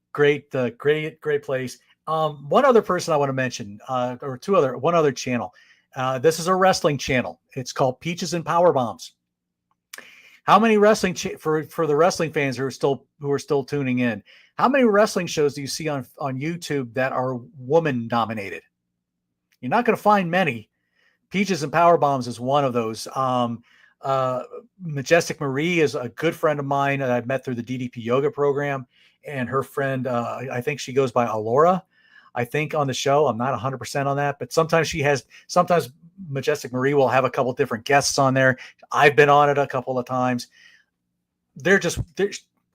place. One other person I want to mention, one other channel. This is a wrestling channel. It's called Peaches and Power Bombs. How many wrestling for the wrestling fans who are still tuning in? How many wrestling shows do you see on YouTube that are woman dominated? You're not going to find many. Peaches and Power Bombs is one of those. Majestic Marie is a good friend of mine that I've met through the DDP yoga program, and her friend, I think she goes by Alora, I think, on the show. I'm not 100% on that, but sometimes Majestic Marie will have a couple different guests on there. I've been on it a couple of times. They're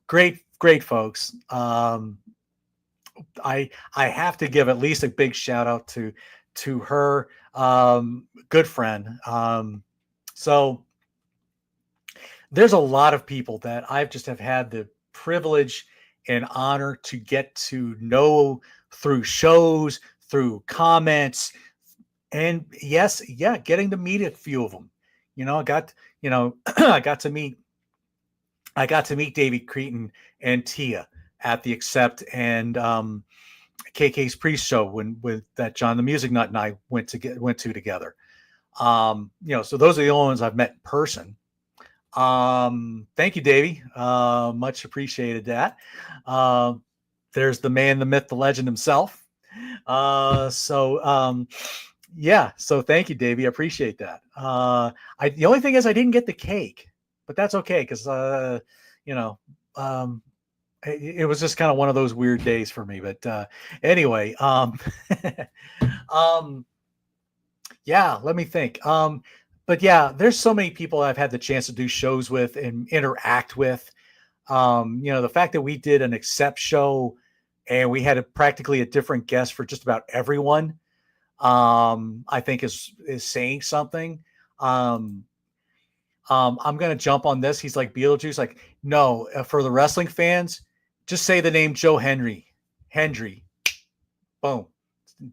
great folks. I have to give at least a big shout out to her, good friend. So there's a lot of people that I've just have had the privilege and honor to get to know through shows, through comments, and getting to meet a few of them. I got to meet Davey Creighton and Tia at the Accept, and KK's pre-show when with that John the Music Nut and I went to together. So those are the only ones I've met in person. Thank you, Davey. Much appreciated that. There's the man, the myth, the legend himself. Yeah. So thank you, Davey. I appreciate that. The only thing is I didn't get the cake, but that's okay. Cause, it was just kind of one of those weird days for me, but, anyway, yeah, let me think. But yeah, there's so many people I've had the chance to do shows with and interact with. The fact that we did an Accept show and we had practically a different guest for just about everyone, I think is saying something. I'm gonna jump on this. He's like Beetlejuice. Like, no, for the wrestling fans, just say the name Joe Hendry. Hendry. Boom.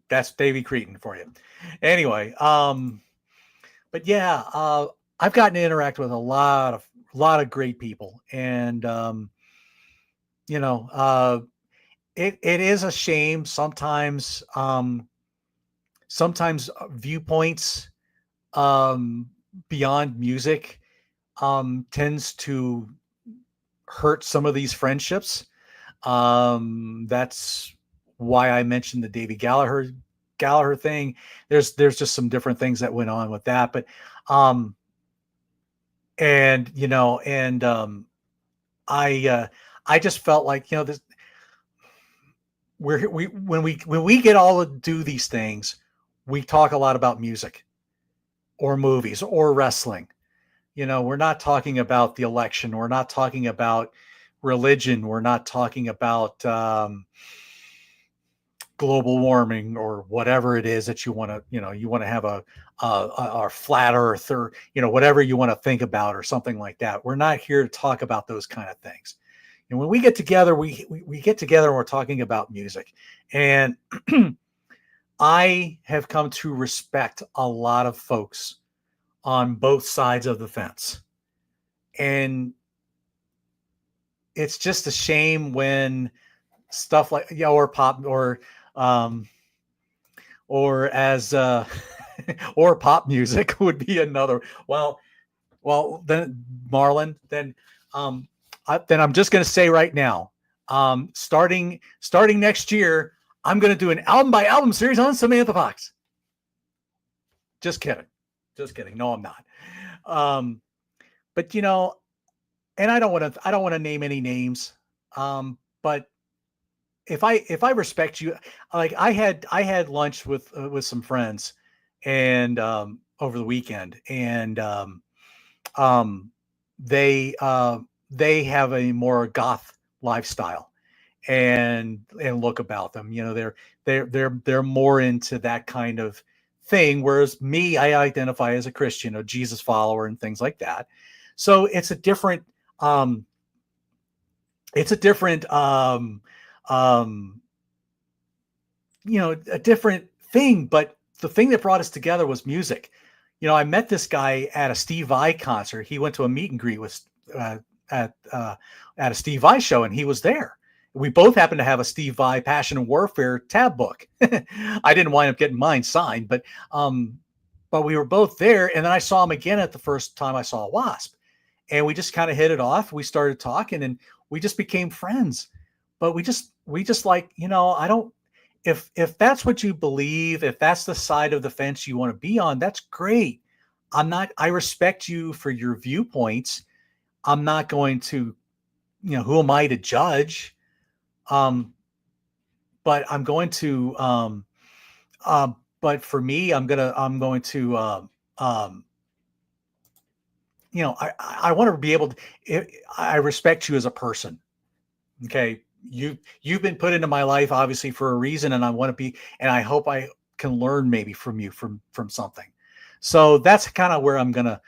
That's Davey Cretin for you. Anyway, but yeah, I've gotten to interact with a lot of great people, and it is a shame sometimes. Sometimes viewpoints beyond music tends to hurt some of these friendships. That's why I mentioned the Davey Gallagher thing. There's just some different things that went on with that, but I just felt like, this, when we get all to do these things, we talk a lot about music or movies or wrestling. We're not talking about the election. We're not talking about religion. We're not talking about global warming or whatever it is that you want to have a flat earth, or, whatever you want to think about or something like that. We're not here to talk about those kind of things. And when we get together, we get together and we're talking about music. And I have come to respect a lot of folks on both sides of the fence. And it's just a shame when stuff like, or pop or as or pop music would be another. Well, then Marlon, then I'm just going to say right now, starting next year, I'm going to do an album by album series on Samantha Fox. Just kidding. No, I'm not. But and I don't want to name any names. But if I respect you, like I had lunch with some friends and over the weekend, and they have a more goth lifestyle and look about them. They're more into that kind of thing, whereas me, I identify as a Christian, a Jesus follower, and things like that. So it's a different a different thing. But the thing that brought us together was music. I met this guy at a Steve Vai concert. He went to a meet and greet with at a Steve Vai show, and he was there. We both happened to have a Steve Vai Passion and Warfare tab book. I didn't wind up getting mine signed, but we were both there. And then I saw him again at the first time I saw Wasp, and we just kind of hit it off. We started talking, and we just became friends. But we just like, I don't, if that's what you believe, if that's the side of the fence you want to be on, that's great. I respect you for your viewpoints. I'm not going to, who am I to judge? But I'm going to, but for me, I'm going to, I want to be able to, I respect you as a person. Okay. You've been put into my life, obviously, for a reason, and I hope I can learn maybe from you, from something. So that's kind of where I'm going to,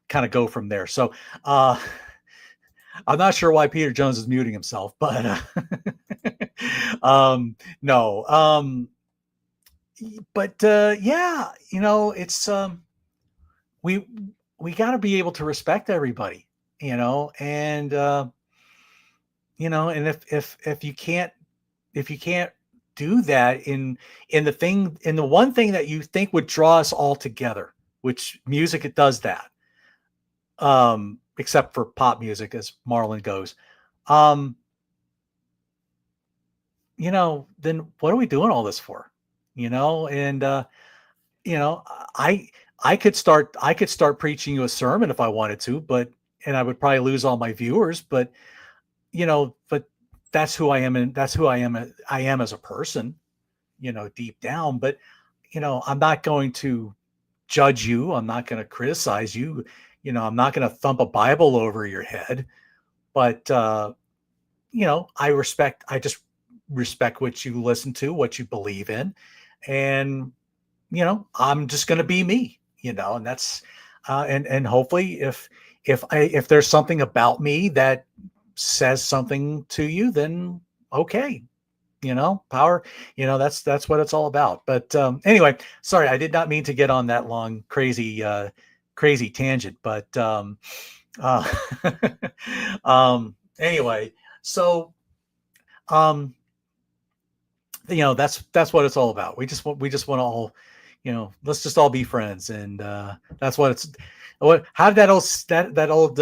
kind of go from there. So, I'm not sure why Peter Jones is muting himself, but, no. But, yeah, it's, we got to be able to respect everybody, and, and if do that in the one thing that you think would draw us all together, which music, it does that. Except for pop music, as Marlon goes. Then what are we doing all this for? And I could start preaching you a sermon if I wanted to, and I would probably lose all my viewers, but that's who I am, and that's who I am as a person, deep down. But I'm not going to judge you. I'm not going to criticize you. I'm not going to thump a Bible over your head. But I just respect what you listen to, what you believe in, and I'm just going to be me. And that's and hopefully if there's something about me that says something to you, then okay, power, that's what it's all about. But anyway, sorry, I did not mean to get on that long crazy tangent, but anyway, so that's what it's all about. We just want to all, let's just all be friends, and that's what it's. How did that old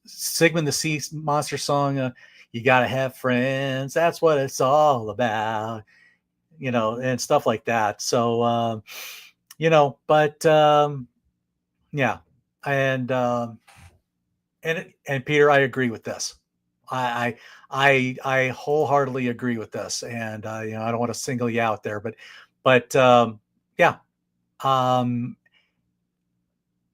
Sigmund the Sea Monster song? You gotta have friends. That's what it's all about, and stuff like that. So, but yeah, and Peter, I agree with this. I wholeheartedly agree with this, and I don't want to single you out there, but yeah,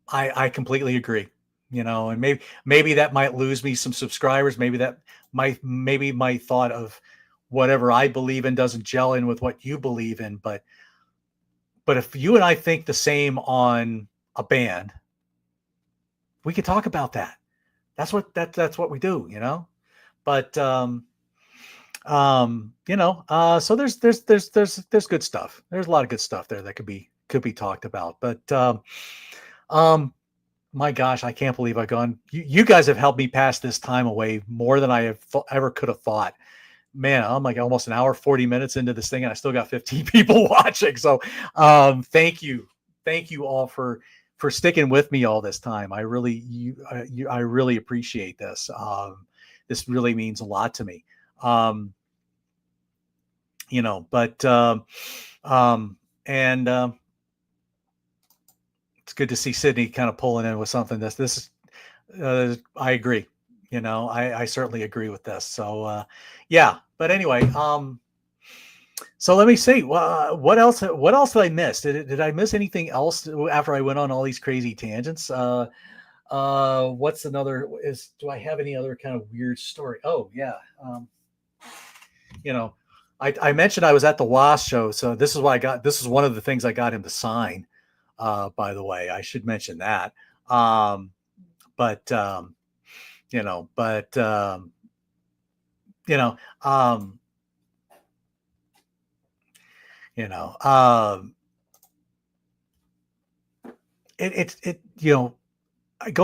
I completely agree. And maybe that might lose me some subscribers. Maybe my thought of whatever I believe in doesn't gel in with what you believe in. But if you and I think the same on a band, we could talk about that. That's what we do, But so there's good stuff. There's a lot of good stuff there that could be talked about. But my gosh, I can't believe I've gone. You guys have helped me pass this time away more than I have ever could have thought. Man, I'm like almost an hour, 40 minutes into this thing, and I still got 15 people watching. So thank you all for sticking with me all this time. I really appreciate this. This really means a lot to me. It's good to see Sydney kind of pulling in with something. This is, I agree. I certainly agree with this. So, yeah. But anyway, so let me see. What else did I miss? Did I miss anything else after I went on all these crazy tangents? What's another? Do I have any other kind of weird story? Oh yeah. I mentioned I was at the WASP show, so this is what I got. This is one of the things I got him to sign. By the way, I should mention that. Going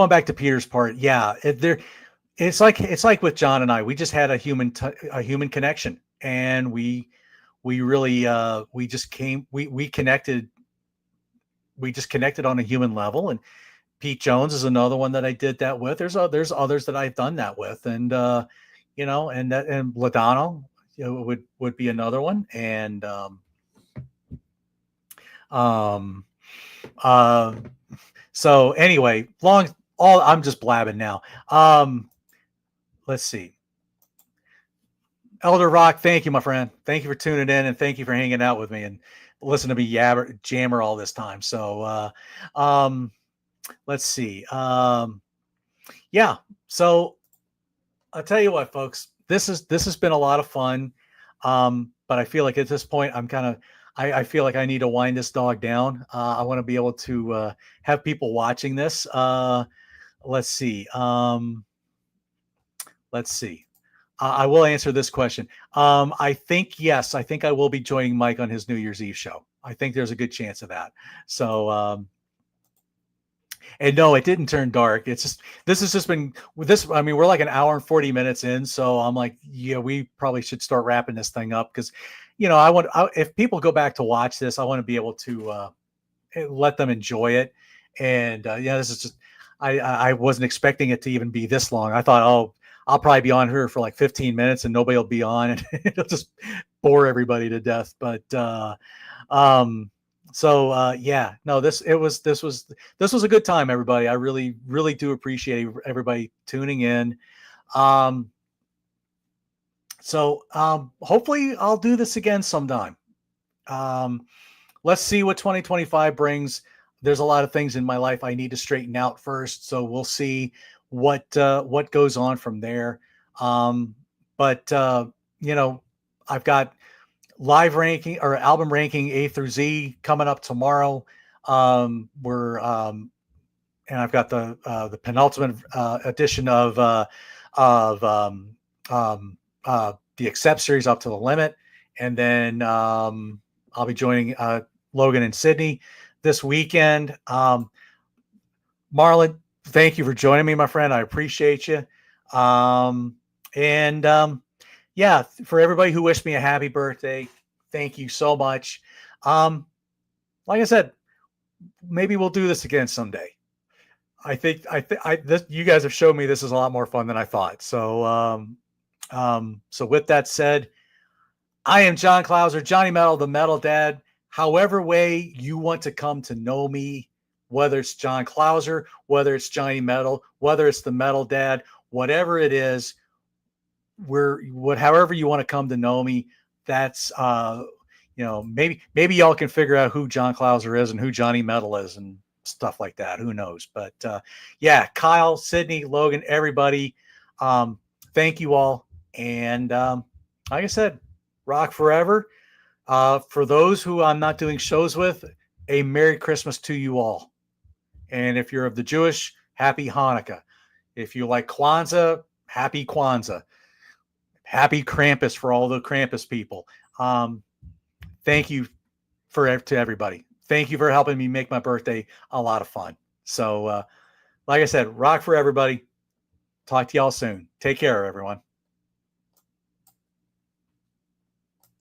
back to Peter's part, yeah, it's like with John and I, we just had a human connection, and we really we just connected. We just connected on a human level. And Pete Jones is another one that I did that with. There's others that I've done that with, and and Ladano, would be another one. And so anyway, I'm just blabbing now. Let's see. Elder Rock, thank you, my friend. Thank you for tuning in, and thank you for hanging out with me and listen to me jammer all this time. So let's see. Yeah. So I'll tell you what, folks, this has been a lot of fun. But I feel like at this point, I feel like I need to wind this dog down. I want to be able to have people watching this. Let's see. I will answer this question. I think I will be joining Mike on his New Year's Eve show. I think there's a good chance of that. So And no, it didn't turn dark. It's just this has just been with this. I mean, we're like an hour and 40 minutes in, so I'm like, yeah, we probably should start wrapping this thing up because, if people go back to watch this, I want to be able to let them enjoy it. And this is just I wasn't expecting it to even be this long. I thought, oh, I'll probably be on here for like 15 minutes and nobody will be on, and it'll just bore everybody to death. But yeah, no, this was a good time, everybody. I really, really do appreciate everybody tuning in. Hopefully I'll do this again sometime. Let's see what 2025 brings. There's a lot of things in my life I need to straighten out first. So we'll see what goes on from there. But I've got live ranking or album ranking A through Z coming up tomorrow. And I've got the penultimate edition of the Accept series, Up to the Limit. And then I'll be joining Logan and Sydney this weekend. Marlon, thank you for joining me, my friend. I appreciate you. Yeah, for everybody who wished me a happy birthday, thank you so much. Like I said, maybe we'll do this again someday. I think you guys have shown me this is a lot more fun than I thought. So, so with that said, I am John Clouser, Johnny Metal, the Metal Dad. However way you want to come to know me, whether it's John Clouser, whether it's Johnny Metal, whether it's the Metal Dad, whatever it is, however you want to come to know me, that's maybe y'all can figure out who John Clouser is and who Johnny Metal is and stuff like that. Who knows? But yeah, Kyle, Sydney, Logan, everybody, thank you all. And like I said, rock forever. For those who I'm not doing shows with, a Merry Christmas to you all. And if you're of the Jewish, happy Hanukkah. If you like Kwanzaa, happy Kwanzaa. Happy Krampus for all the Krampus people. Thank you to everybody. Thank you for helping me make my birthday a lot of fun. So, like I said, rock for everybody. Talk to y'all soon. Take care, everyone.